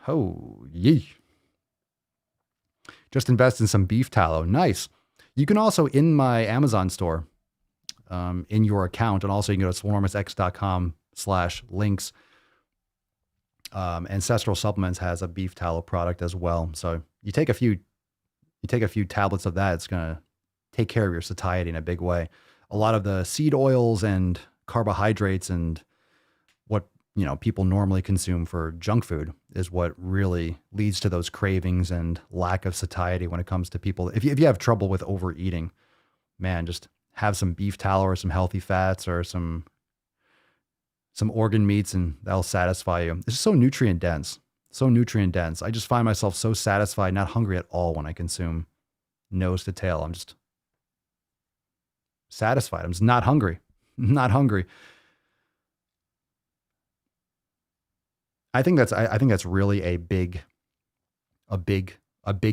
Oh, yee. Just invest in some beef tallow. Nice. You can also, in my Amazon store, in your account, and also you can go to swolenormousx.com/links. Ancestral Supplements has a beef tallow product as well. So you take a few tablets of that, it's going to take care of your satiety in a big way. A lot of the seed oils and carbohydrates and what, people normally consume for junk food is what really leads to those cravings and lack of satiety when it comes to people. If you have trouble with overeating, man, just have some beef tallow or some healthy fats or some organ meats, and that'll satisfy you. It's so nutrient dense. I just find myself so satisfied, not hungry at all when I consume nose to tail. I'm just satisfied. I'm just not hungry. I think that's really a big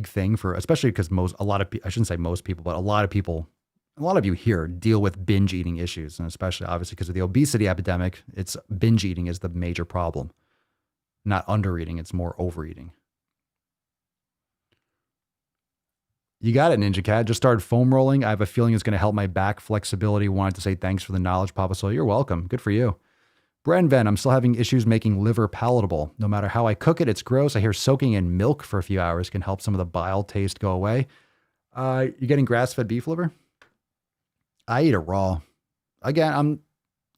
thing for, especially because a lot of you here deal with binge eating issues, and especially obviously because of the obesity epidemic, it's binge eating is the major problem. Not undereating, it's more overeating. You got it, Ninja Cat. Just started foam rolling. I have a feeling it's going to help my back flexibility. Wanted to say thanks for the knowledge, Papa Soul. You're welcome. Good for you. Brenven, I'm still having issues making liver palatable. No matter how I cook it, it's gross. I hear soaking in milk for a few hours can help some of the bile taste go away. You getting grass-fed beef liver? I eat it raw. Again,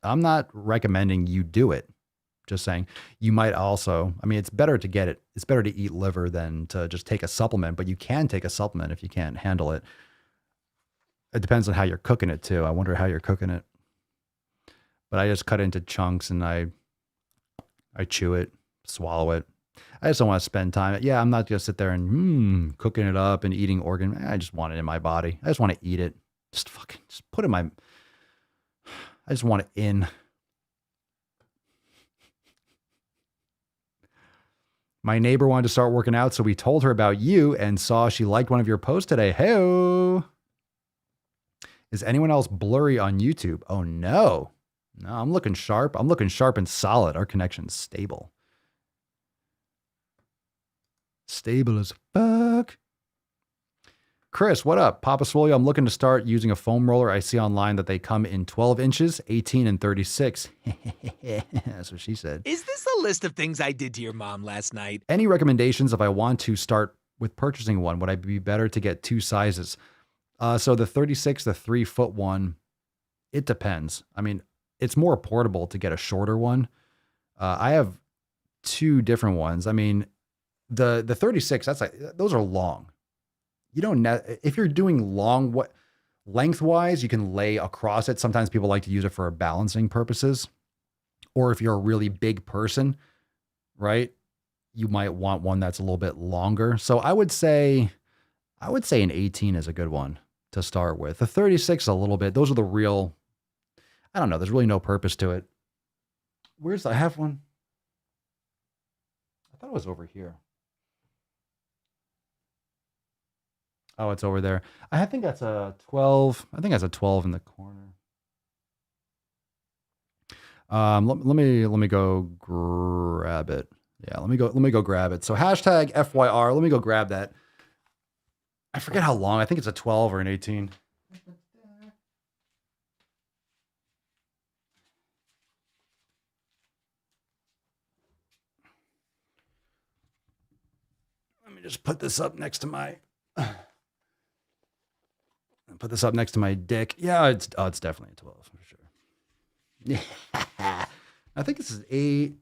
I'm not recommending you do it. Just saying, you might also, it's better to get it. It's better to eat liver than to just take a supplement, but you can take a supplement if you can't handle it. It depends on how you're cooking it too. I wonder how you're cooking it. But I just cut it into chunks and I chew it, swallow it. I just don't want to spend time. Yeah, I'm not going to sit there and cooking it up and eating organ. I just want it in my body. I just want to eat it. Just put it in I just want it in. My neighbor wanted to start working out, so we told her about you and saw she liked one of your posts today. Hey-o. Is anyone else blurry on YouTube? Oh, no. No, I'm looking sharp. I'm looking sharp and solid. Our connection's stable. Stable as fuck. Chris, what up? Papa Swolio, I'm looking to start using a foam roller. I see online that they come in 12 inches, 18, and 36. That's what she said. Is this a list of things I did to your mom last night? Any recommendations if I want to start with purchasing one? Would I be better to get two sizes? So the 36, the 3-foot one, it depends. It's more portable to get a shorter one. I have two different ones. The 36, those are long. You don't if you're doing long, lengthwise, you can lay across it. Sometimes people like to use it for balancing purposes, or if you're a really big person, right? You might want one that's a little bit longer. So I would say an 18 is a good one to start with. The 36 a little bit. Those are the real. I don't know. There's really no purpose to it. I have one. I thought it was over here. Oh, it's over there. I think that's a 12. I think that's a 12 in the corner. Let me go grab it. Yeah, let me go grab it. So hashtag FYR. Let me go grab that. I forget how long. I think it's a 12 or an 18. Let me just put this up next to my. Put this up next to my dick. Yeah, it's definitely a 12 for sure. Yeah, I think this is 8.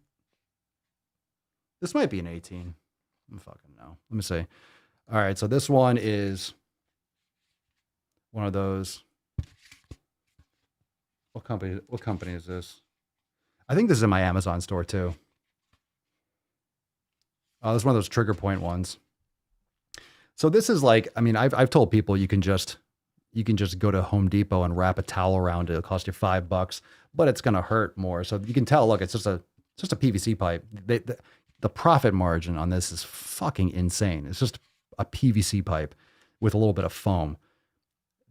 This might be an 18. I'm fucking know. Let me see. All right, so this one is one of those. What company is this? I think this is in my Amazon store too. Oh, this is one of those trigger point ones. So this is like, I've told people you can just go to Home Depot and wrap a towel around it. It'll cost you $5, but it's going to hurt more. So you can tell, look, it's just a PVC pipe. the profit margin on this is fucking insane. It's just a PVC pipe with a little bit of foam.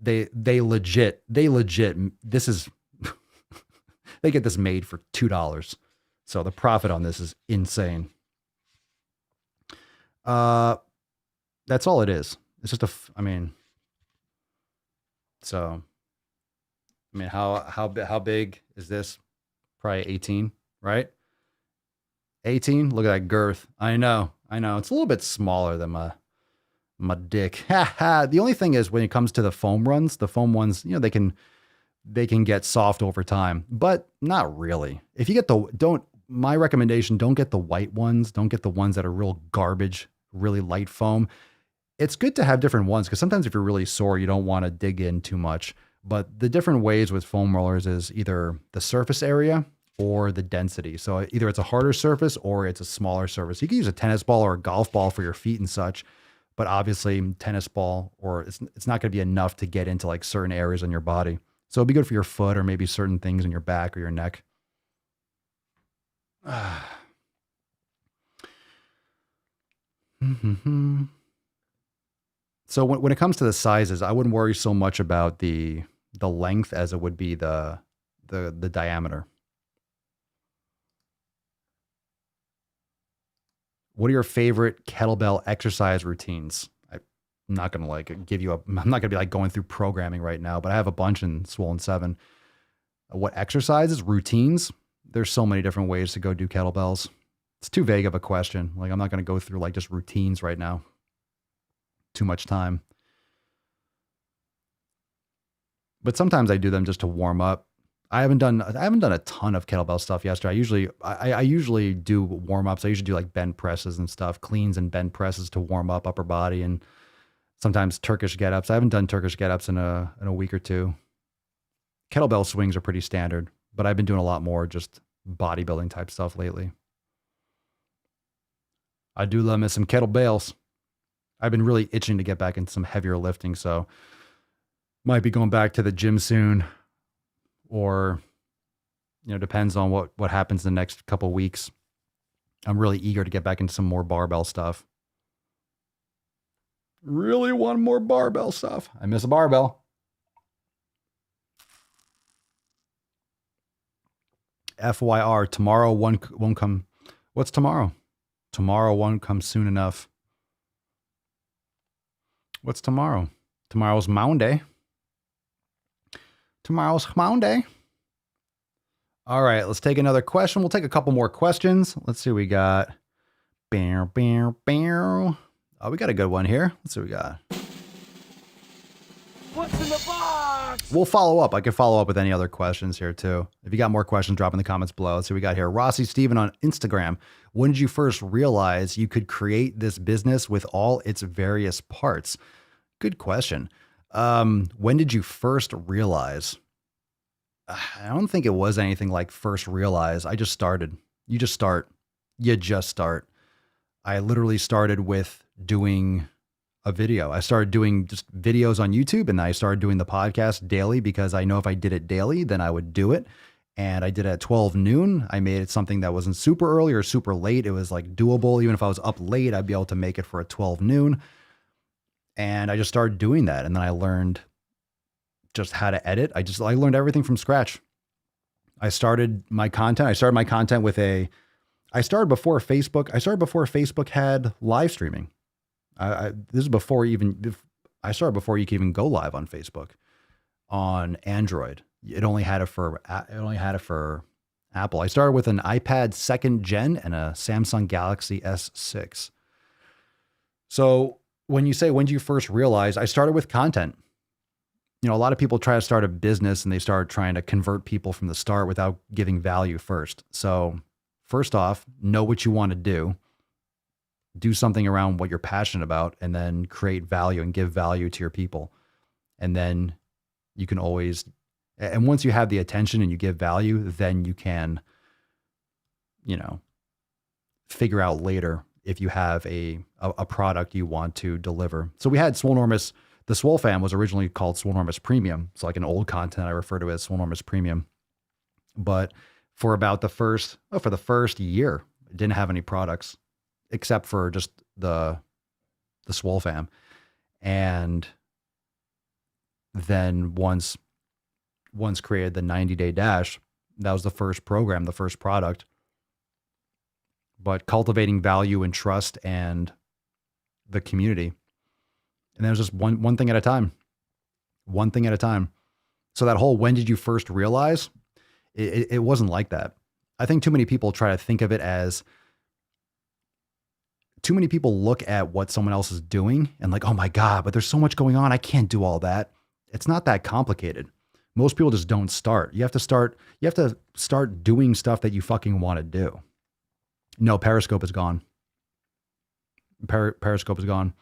They legit, this is, they get this made for $2. So the profit on this is insane. That's all it is. It's just how big is this? Probably 18, right? 18. Look at that girth. I know. It's a little bit smaller than my dick. The only thing is when it comes to the foam ones, they can get soft over time, but not really. If you get my recommendation, don't get the white ones. Don't get the ones that are real garbage, really light foam. It's good to have different ones because sometimes if you're really sore, you don't want to dig in too much. But the different ways with foam rollers is either the surface area or the density. So either it's a harder surface or it's a smaller surface. You can use a tennis ball or a golf ball for your feet and such, but obviously tennis ball or it's not going to be enough to get into like certain areas on your body. So it'd be good for your foot or maybe certain things in your back or your neck. So when it comes to the sizes, I wouldn't worry so much about the length as it would be the diameter. What are your favorite kettlebell exercise routines? I'm not going to I'm not going to be like going through programming right now, but I have a bunch in Swollen 7. What exercises, routines? There's so many different ways to go do kettlebells. It's too vague of a question. Like I'm not going to go through like just routines right now. Too much time. But sometimes I do them just to warm up. I haven't done a ton of kettlebell stuff yesterday. I usually do warm-ups. I usually do like bent presses and stuff, cleans and bent presses to warm up upper body, and sometimes Turkish get-ups. I haven't done Turkish get-ups in a week or two. Kettlebell swings are pretty standard, but I've been doing a lot more just bodybuilding type stuff lately. I do love me some kettlebells. I've been really itching to get back into some heavier lifting, so might be going back to the gym soon. Or, depends on what happens the next couple weeks. I'm really eager to get back into some more barbell stuff. Really want more barbell stuff. I miss a barbell. FYR, tomorrow won't come. What's tomorrow? Tomorrow won't come soon enough. What's tomorrow? Tomorrow's Monday. Tomorrow's Monday. All right, let's take another question. We'll take a couple more questions. Let's see what we got. Oh, we got a good one here. Let's see what we got. What's in the box? We'll follow up. I can follow up with any other questions here too. If you got more questions, drop in the comments below. Let's see what we got here. Rossi Steven on Instagram. When did you first realize you could create this business with all its various parts? Good question. When did you first realize? I don't think it was anything like first realize. I just started. You just start. I literally started with doing a video. I started doing just videos on YouTube, and I started doing the podcast daily because I know if I did it daily, then I would do it. And I did it at 12 noon. I made it something that wasn't super early or super late. It was like doable. Even if I was up late, I'd be able to make it for a 12 noon. And I just started doing that. And then I learned just how to edit. I learned everything from scratch. I started my content with I started before Facebook had live streaming. This is before I started before you could even go live on Facebook on Android. It only had it for Apple. I started with an iPad 2nd gen and a Samsung Galaxy S6. So when you say, when did you first realize? I started with content. A lot of people try to start a business and they start trying to convert people from the start without giving value first. So first off, know what you want to do something around what you're passionate about, and then create value and give value to your people. And then you can always, and once you have the attention and you give value, then you can, figure out later if you have a product you want to deliver. So we had Swolenormous. The Swole fam was originally called Swolenormous Premium. It's like an old content I refer to as Swolenormous Premium. But for about the first year, It didn't have any products except for just the Swole fam. And then once created the 90-day dash, that was the first program, the first product. But cultivating value and trust and the community. And then it was just one thing at a time. One thing at a time. So that whole when did you first realize? It wasn't like that. I think too many people try to think of it as, too many people look at what someone else is doing and like, oh my God, but there's so much going on. I can't do all that. It's not that complicated. Most people just don't start. You have to start doing stuff that you fucking want to do. No, Periscope is gone. Periscope is gone.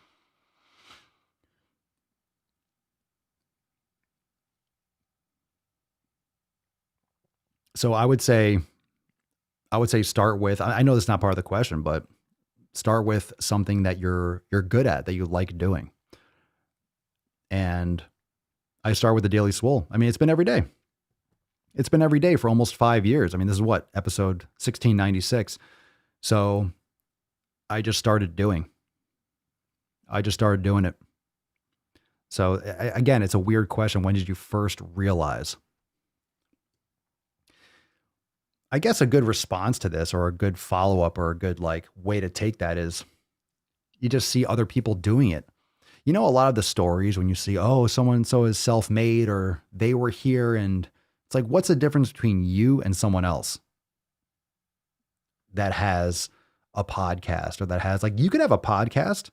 So I would say start with, I know that's not part of the question, but start with something that you're good at, that you like doing. And I start with the Daily Swole. I mean, it's been every day. It's been every day for almost 5 years. I mean, this is what, episode 1696. So I just started doing it. So again, it's a weird question. When did you first realize? I guess a good response to this, or a good follow-up, or a good like way to take that is you just see other people doing it. You know, a lot of the stories when you see, oh, so-and-so is self-made, or they were here, and it's like, what's the difference between you and someone else that has a podcast, or that has, like, you could have a podcast.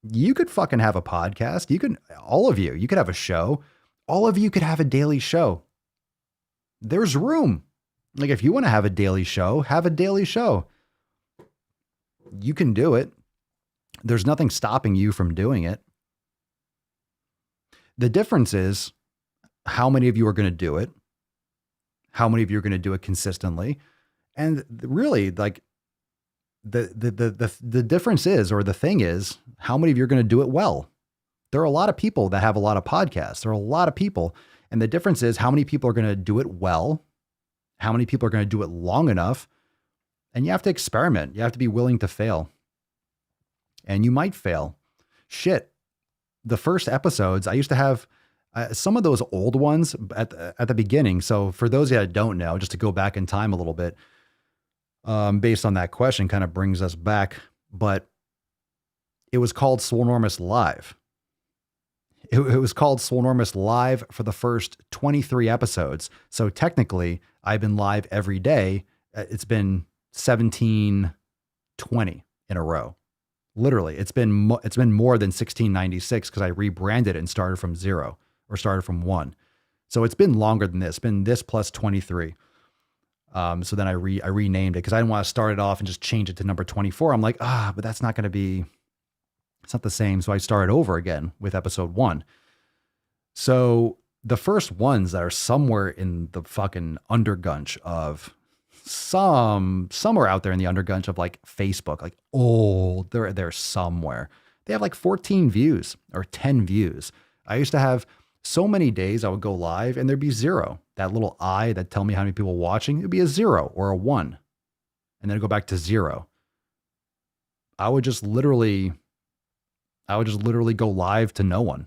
You could fucking have a podcast. You could, all of you could have a show. All of you could have a daily show. There's room. Like, if you want to have a daily show, have a daily show. You can do it. There's nothing stopping you from doing it. The difference is how many of you are going to do it, how many of you are going to do it consistently. And really, like, the difference is, or the thing is, how many of you are going to do it well. There are a lot of people that have a lot of podcasts. There are a lot of people. And the difference is how many people are going to do it well, how many people are going to do it long enough. And you have to experiment. You have to be willing to fail. And you might fail. Shit. The first episodes, I used to have some of those old ones at the beginning. So for those that don't know, just to go back in time a little bit, based on that question, kind of brings us back. But it was called Swolenormous Live. It was called Swolenormous Live for the first 23 episodes. So technically, I've been live every day. It's been 1720 in a row. Literally, it's been more than 1696 because I rebranded it and started from 0, or started from 1. So it's been longer than this. It's been this plus 23. So then I renamed it because I didn't want to start it off and just change it to number 24. I'm like, but that's not going to be, it's not the same. So I started over again with episode 1. So the first ones that are somewhere in the fucking undergunch of some are out there in the undergunch of like Facebook, like, oh, they're somewhere. They have like 14 views or 10 views. I used to have so many days I would go live and there'd be 0. That little eye that tell me how many people watching, it'd be a 0 or a 1. And then it'd go back to 0. I would just literally go live to no one.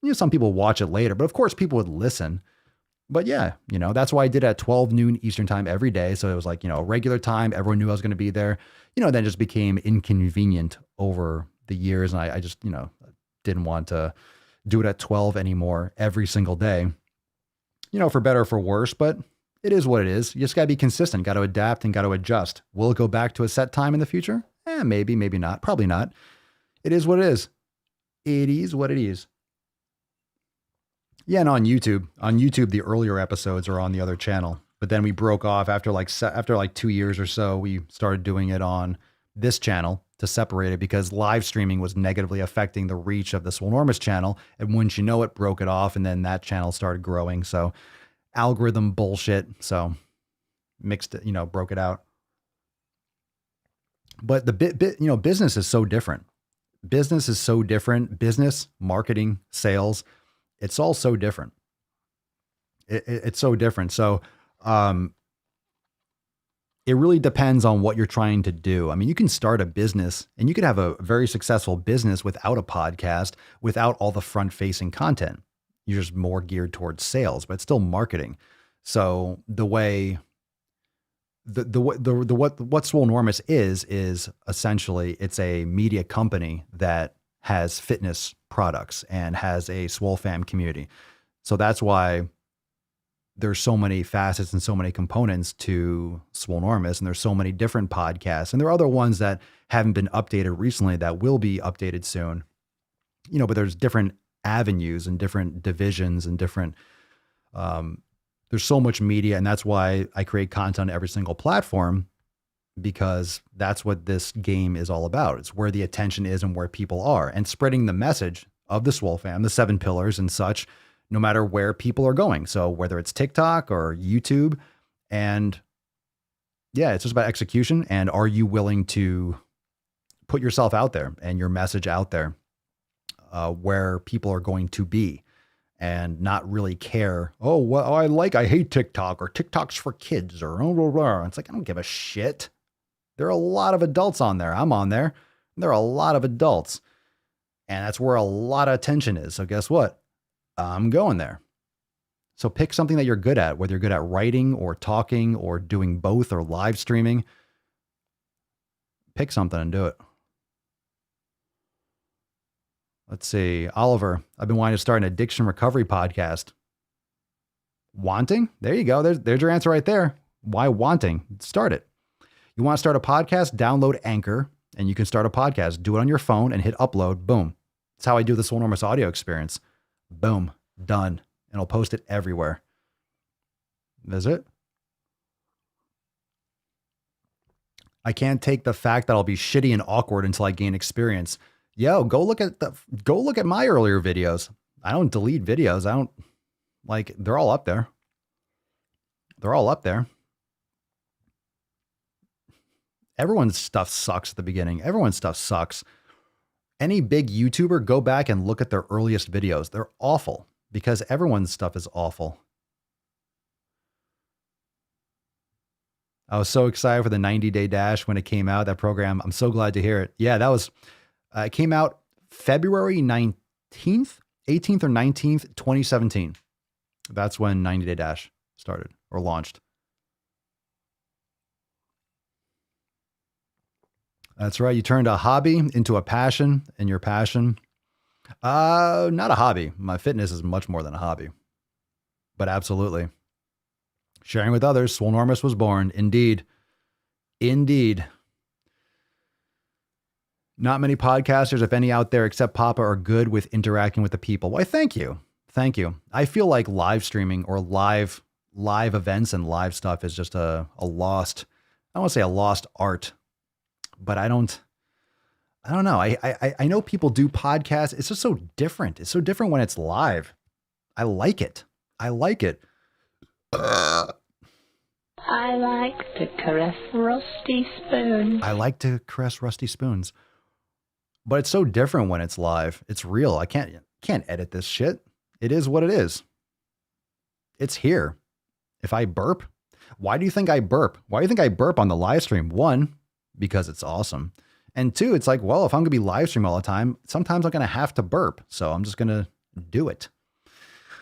You know, some people watch it later, but of course people would listen. But yeah, you know, that's why I did it at 12 noon Eastern time every day. So it was like, you know, a regular time. Everyone knew I was going to be there. You know, then it just became inconvenient over the years. And I just, you know, didn't want to do it at 12 anymore every single day, you know, for better or for worse. But it is what it is. You just got to be consistent, got to adapt and got to adjust. Will it go back to a set time in the future? Maybe, maybe not. Probably not. It is what it is. It is what it is. Yeah, and on YouTube, the earlier episodes are on the other channel. But then we broke off after like 2 years or so. We started doing it on this channel to separate it because live streaming was negatively affecting the reach of the Swolenormous channel. And wouldn't you know it, broke it off, and then that channel started growing. So algorithm bullshit. So mixed it, you know, broke it out. But the you know, business is so different. Business is so different. Business, marketing, sales, it's all so different. It's so different. So, it really depends on what you're trying to do. I mean, you can start a business and you could have a very successful business without a podcast, without all the front facing content. You're just more geared towards sales, but it's still marketing. So the way what Swolenormous is essentially it's a media company that has fitness products and has a Swole fam community. So that's why there's so many facets and so many components to Swolenormous, and there's so many different podcasts, and there are other ones that haven't been updated recently that will be updated soon. You know, but there's different avenues and different divisions and different. There's so much media, and that's why I create content on every single platform, because that's what this game is all about. It's where the attention is and where people are, and spreading the message of the Swole fam, the 7 pillars and such, no matter where people are going. So whether it's TikTok or YouTube, and yeah, it's just about execution. And are you willing to put yourself out there and your message out there where people are going to be, and not really care, oh, well, I hate TikTok, or TikTok's for kids, or blah, blah, blah. It's like, I don't give a shit. There are a lot of adults on there. I'm on there. There are a lot of adults. And that's where a lot of attention is. So guess what? I'm going there. So pick something that you're good at, whether you're good at writing or talking or doing both or live streaming. Pick something and do it. Let's see. Oliver, I've been wanting to start an addiction recovery podcast. Wanting? There you go. There's your answer right there. Why wanting? Start it. You want to start a podcast? Download Anchor, and you can start a podcast. Do it on your phone and hit upload. Boom. That's how I do the Swolenormous audio experience. Boom. Done. And I'll post it everywhere. That's it. I can't take the fact that I'll be shitty and awkward until I gain experience. Yo, go look at my earlier videos. I don't delete videos. They're all up there. They're all up there. Everyone's stuff sucks at the beginning. Everyone's stuff sucks. Any big YouTuber, go back and look at their earliest videos. They're awful because everyone's stuff is awful. I was so excited for the 90-day dash when it came out, that program. I'm so glad to hear it. Yeah, that was, it came out February 19th, 18th or 19th, 2017. That's when 90-day dash started or launched. That's right. You turned a hobby into a passion, and your passion, not a hobby. My fitness is much more than a hobby, but absolutely. Sharing with others, Swolenormous was born. Indeed. Indeed. Not many podcasters, if any out there except Papa, are good with interacting with the people. Why, thank you. Thank you. I feel like live streaming or live events and live stuff is just a lost, I don't want to say a lost art, but I don't know. I know people do podcasts. It's just so different. It's so different when it's live. I like it. I like it. I like to caress rusty spoons. I like to caress rusty spoons. But it's so different when it's live. It's real. I can't edit this shit. It is what it is. It's here. If I burp, why do you think I burp? Why do you think I burp on the live stream? 1, because it's awesome. And 2, it's like, well, if I'm going to be live stream all the time, sometimes I'm going to have to burp. So I'm just going to do it.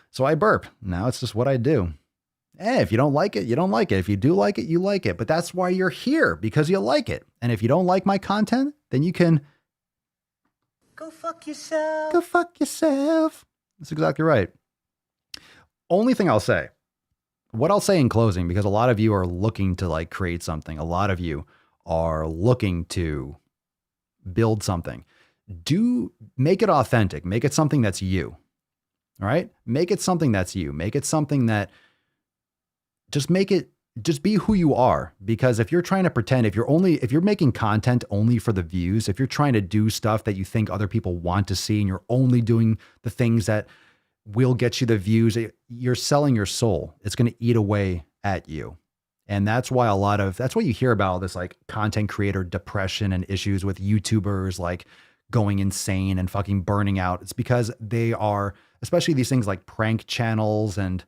So I burp. Now it's just what I do. If you don't like it, you don't like it. If you do like it, you like it. But that's why you're here, because you like it. And if you don't like my content, then you can go fuck yourself. Go fuck yourself. That's exactly right. Only thing I'll say, what I'll say in closing, because a lot of you are looking to like create something. A lot of you are looking to build something. Do make it authentic. Make it something that's you. All right. Make it something that's you. Make it something that just be who you are. Because if you're trying to pretend, if you're making content only for the views, if you're trying to do stuff that you think other people want to see, and you're only doing the things that will get you the views, you're selling your soul. It's going to eat away at you. And that's why that's why you hear about all this like content creator depression and issues with YouTubers like going insane and fucking burning out. It's because they are, especially these things like prank channels and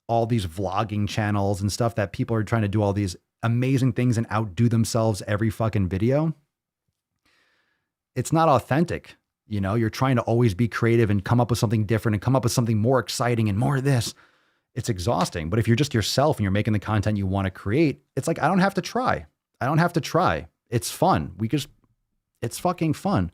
all these vlogging channels and stuff that people are trying to do all these amazing things and outdo themselves every fucking video, it's not authentic. You know, you're trying to always be creative and come up with something different and come up with something more exciting and more of this. It's exhausting. But if you're just yourself and you're making the content you want to create, it's like, I don't have to try. I don't have to try. It's fun. It's fucking fun.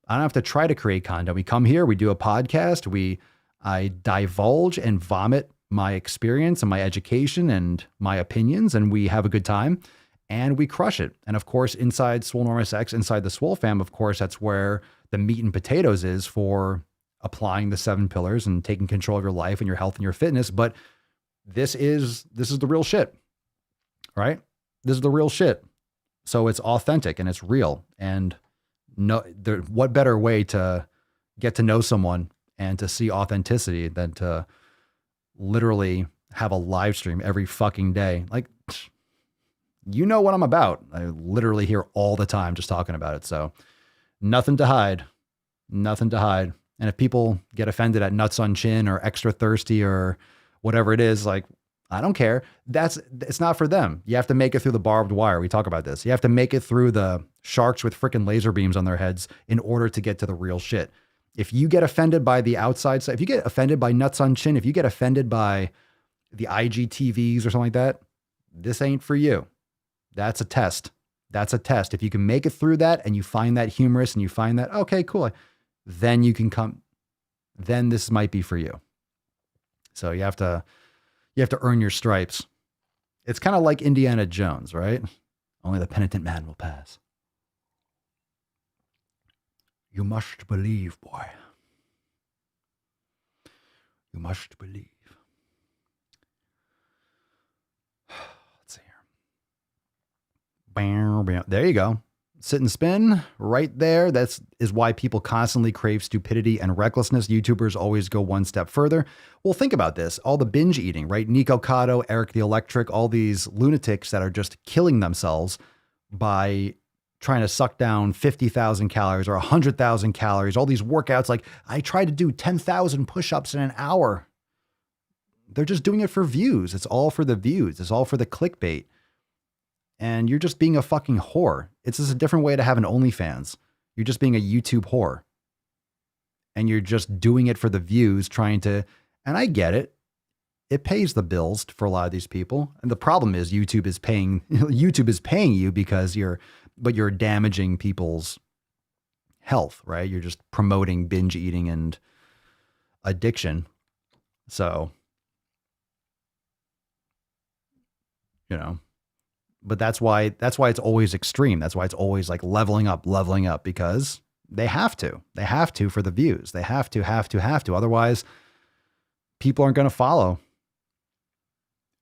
I don't have to try to create content. We come here, we do a podcast, I divulge and vomit my experience and my education and my opinions, and we have a good time and we crush it. And of course, inside Swolenormous X, inside the Swole fam, of course, that's where the meat and potatoes is for applying the 7 pillars and taking control of your life and your health and your fitness. But this is the real shit, right? This is the real shit. So it's authentic and it's real. And what better way to get to know someone and to see authenticity than to literally have a live stream every fucking day. Like, you know what I'm about. I literally hear all the time just talking about it. So nothing to hide, nothing to hide. And if people get offended at nuts on chin or extra thirsty or whatever it is, like, I don't care. It's not for them. You have to make it through the barbed wire. We talk about this. You have to make it through the sharks with freaking laser beams on their heads in order to get to the real shit. If you get offended by the outside side, if you get offended by nuts on chin, if you get offended by the IGTVs or something like that, this ain't for you. That's a test. That's a test. If you can make it through that and you find that humorous and you find that, okay, cool, then you can come, then this might be for you. So you have to earn your stripes. It's kind of like Indiana Jones, right? Only the penitent man will pass. You must believe, boy. You must believe. Let's see here. There you go. Sit and spin right there. That is why people constantly crave stupidity and recklessness. YouTubers always go one step further. Well, think about this. All the binge eating, right? Nico Cotto, Eric the Electric, all these lunatics that are just killing themselves by trying to suck down 50,000 calories or 100,000 calories, all these workouts. Like, I tried to do 10,000 push-ups in an hour. They're just doing it for views. It's all for the views. It's all for the clickbait. And you're just being a fucking whore. It's just a different way to have an OnlyFans. You're just being a YouTube whore. And you're just doing it for the views, trying to, and I get it. It pays the bills for a lot of these people. And the problem is YouTube is paying you because you're damaging people's health, right? You're just promoting binge eating and addiction. So, you know, but that's why it's always extreme. That's why it's always like leveling up, because they have to for the views. They have to. Otherwise, people aren't going to follow.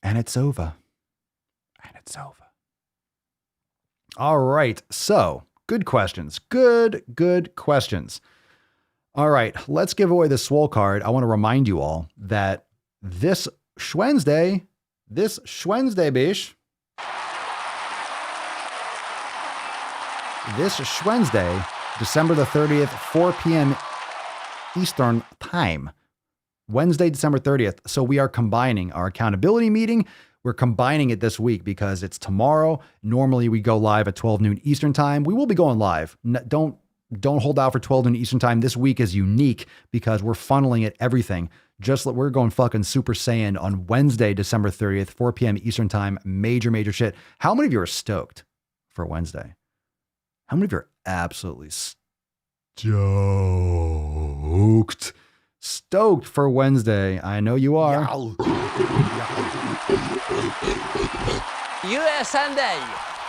And it's over. All right. So good questions. Good questions. All right. Let's give away the Swole card. I want to remind you all that this Schwednesday, bish, this Schwednesday, December the 30th, 4 p.m. Eastern time. Wednesday, December 30th. So we are combining our accountability meeting. We're combining it this week because it's tomorrow. Normally we go live at 12 noon Eastern time. We will be going live. Don't hold out for 12 noon Eastern time. This week is unique because we're funneling it everything. Just like we're going fucking Super Saiyan on Wednesday, December 30th, 4 p.m. Eastern time. Major shit. How many of you are stoked for Wednesday? How many of you are absolutely stoked for Wednesday? I know you are. USA,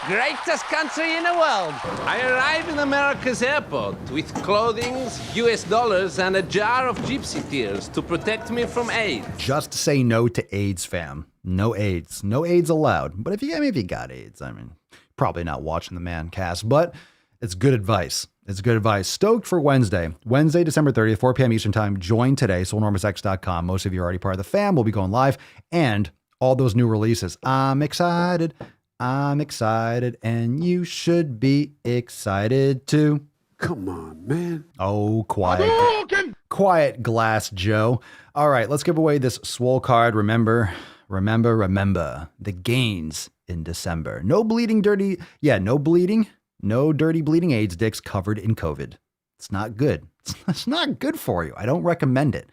greatest country in the world. I arrive in America's airport with clothing, US dollars, and a jar of gypsy tears to protect me from AIDS. Just say no to AIDS, fam. No AIDS. No AIDS allowed. But if you got AIDS, I mean, probably not watching the man cast, but it's good advice. It's good advice. Stoked for Wednesday, December 30th, 4 p.m. Eastern time. Join today, Swolenormousx.com. Most of you are already part of the fam. We'll be going live. And all those new releases. I'm excited, and you should be excited too. Come on, man. Oh, quiet, Glass Joe. All right, let's give away this Swole card. Remember, the gains in December. No dirty bleeding AIDS dicks covered in COVID. It's not good. It's not good for you. I don't recommend it.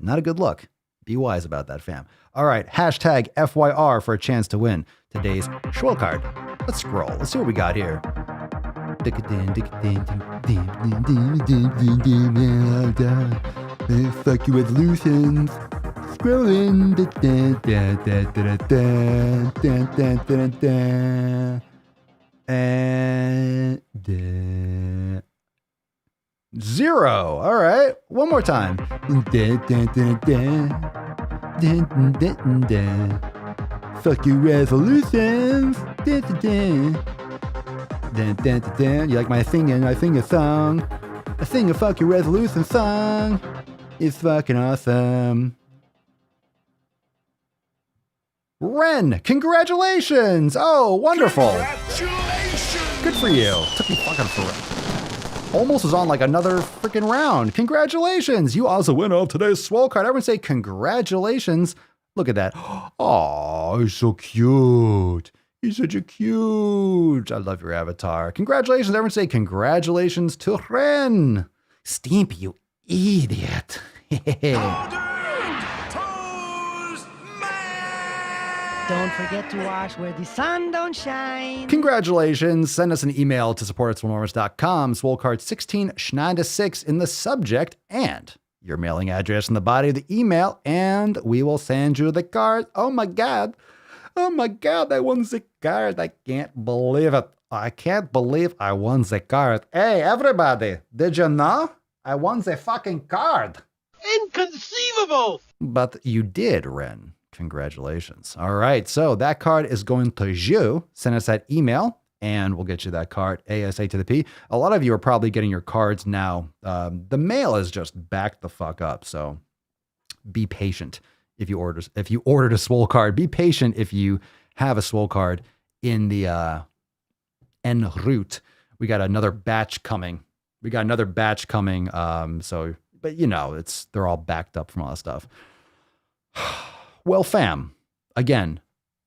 Not a good look. Be wise about that, fam. All right, hashtag FYR for a chance to win today's Swole card. Let's scroll. Let's see what we got here. Fuck you resolutions. Scrolling. And 0. All right. One more time. Fuck you resolutions. You like my thing song? I sing a fuck you resolution song. It's fucking awesome. Ren, congratulations! Oh, wonderful. Congratulations! Good for you. Took me fucking forever. Almost was on like another freaking round. Congratulations! You also win of today's Swole card. Everyone say congratulations. Look at that. Oh, he's so cute. He's such a cute. I love your avatar. Congratulations. Everyone say congratulations to Ren. Stimpy, you idiot. Don't forget to wash where the sun don't shine. Congratulations. Send us an email to support@swolenormous.com. Swole card 16 Schneider6 in the subject and your mailing address in the body of the email, and we will send you the card. Oh my God, I won the card. I can't believe it. I can't believe I won the card. Hey, everybody, did you know I won the fucking card? Inconceivable! But you did, Ren. Congratulations. All right, so that card is going to you. Send us that email, and we'll get you that card ASA to the P. A lot of you are probably getting your cards now. The mail is just backed the fuck up, so be patient if you ordered a Swole card. Be patient if you have a Swole card in the en route. We got another batch coming. So, but you know, they're all backed up from all that stuff. Well, fam, again,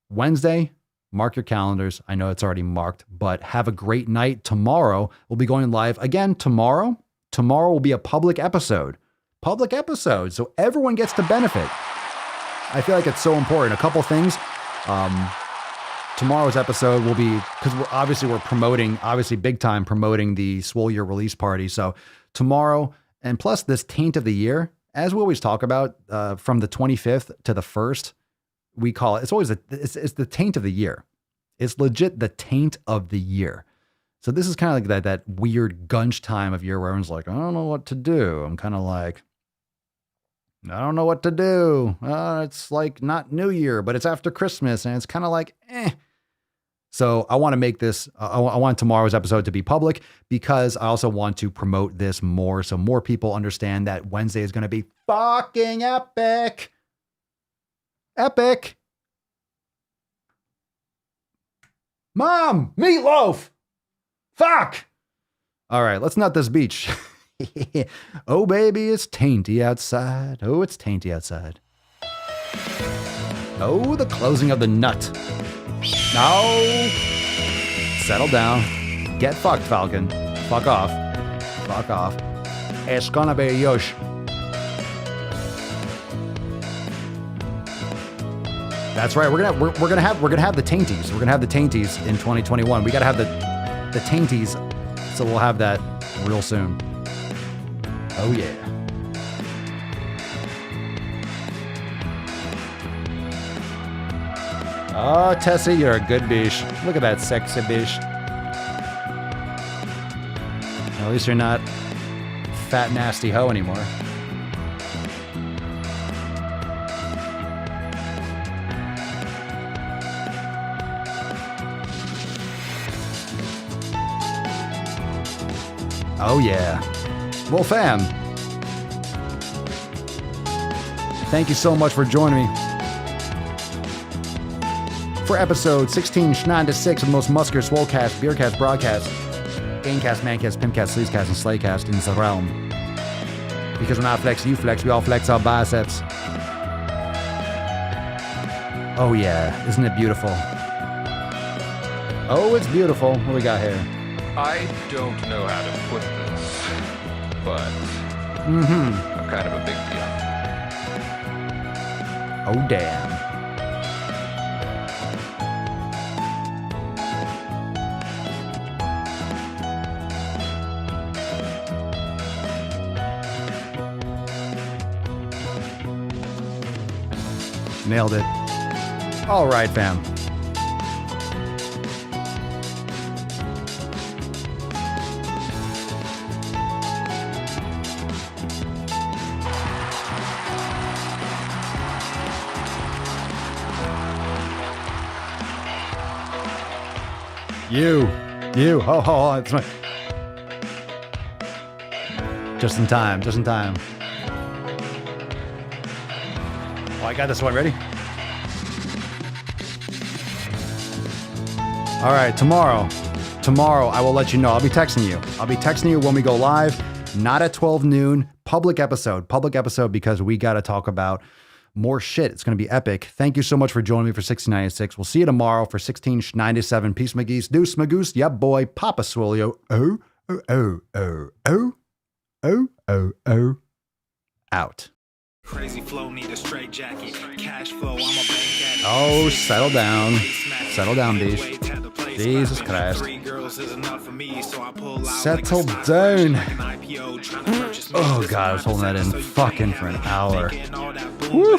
Wednesday, mark your calendars. I know it's already marked, but have a great night. Tomorrow, we'll be going live again tomorrow. Tomorrow will be a public episode, so everyone gets to benefit. I feel like it's so important. A couple things. Tomorrow's episode will be, because we're promoting, big time promoting the Swolio release party. So tomorrow, and plus this taint of the year, as we always talk about, from the 25th to the 1st, we call it, it's the taint of the year. It's legit the taint of the year. So this is kind of like that weird gunch time of year where everyone's like, I don't know what to do. I'm kind of like, I don't know what to do. It's like not New Year, but it's after Christmas, and it's kind of like, eh. So I want to make this, I want tomorrow's episode to be public because I also want to promote this more so more people understand that Wednesday is going to be fucking epic. Epic. Mom, meatloaf. Fuck. All right, let's nut this beach. Oh, baby, it's tainty outside. Oh, it's tainty outside. Oh, the closing of the nut. No. Settle down. Get fucked, Falcon. Fuck off. Fuck off. It's gonna be yush. That's right. We're gonna have the tainties. We're gonna have the tainties in 2021. We gotta have the tainties, so we'll have that real soon. Oh yeah. Oh, Tessie, you're a good bish. Look at that sexy bish. At least you're not fat, nasty hoe anymore. Oh yeah. Well, fam, thank you so much for joining me for episode 16, Schneider6 of the most muscular Swolecast, Beercast, Broadcast, Gamecast, Mancast, Pimpcast, Sleazecast, and Slaycast in the realm. Because when I flex, you flex, we all flex our biceps. Oh yeah, isn't it beautiful? Oh, it's beautiful. What we got here? I don't know how to put this, but I'm kind of a big deal. Oh, damn. Nailed it. All right, fam. You, it's my... Just in time. Oh, I got this one, ready? All right, tomorrow, I will let you know. I'll be texting you when we go live, not at 12 noon, public episode because we got to talk about more shit. It's going to be epic. Thank you so much for joining me for 1696. We'll see you tomorrow for 1697. Peace, McGeese. Deuce, Magoose. Yeah, boy. Papa Swolio. Out. Crazy flow, need a straight jacket. Cash flow, I'm a bank addict. Oh, settle down. Settle down, beast. Jesus Christ. Settle down. Oh, God, I was holding that in fucking for an hour. Woo!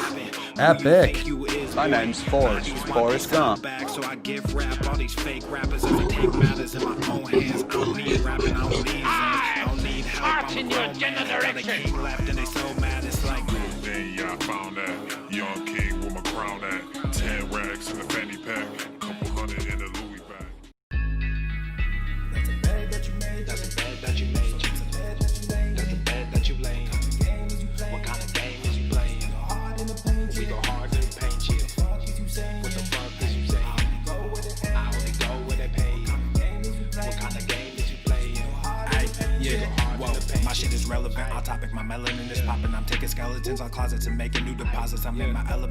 Epic. My name's Forrest Gump. So I give rap all these fake rappers as I take matters in my own hands. I don't need rapping, I don't need help. I'm in your general direction. Left and they so mad, it's like, Then yeah, I found that young king with my crown at 10 racks in the fanny pack, couple hundred in the Louis bag. that's a bed that you made. That's a bed that you made. That's a bed that you laid. What kind of game is you playing? We go hard in the paint, yeah. What the fuck is you saying? I only go where they pay. What kind of game is you playing? Yeah, whoa, my shit is relevant. Our topic, my melanin is popping. I'm taking skeletons out closets and making new deposits. I'm in my element.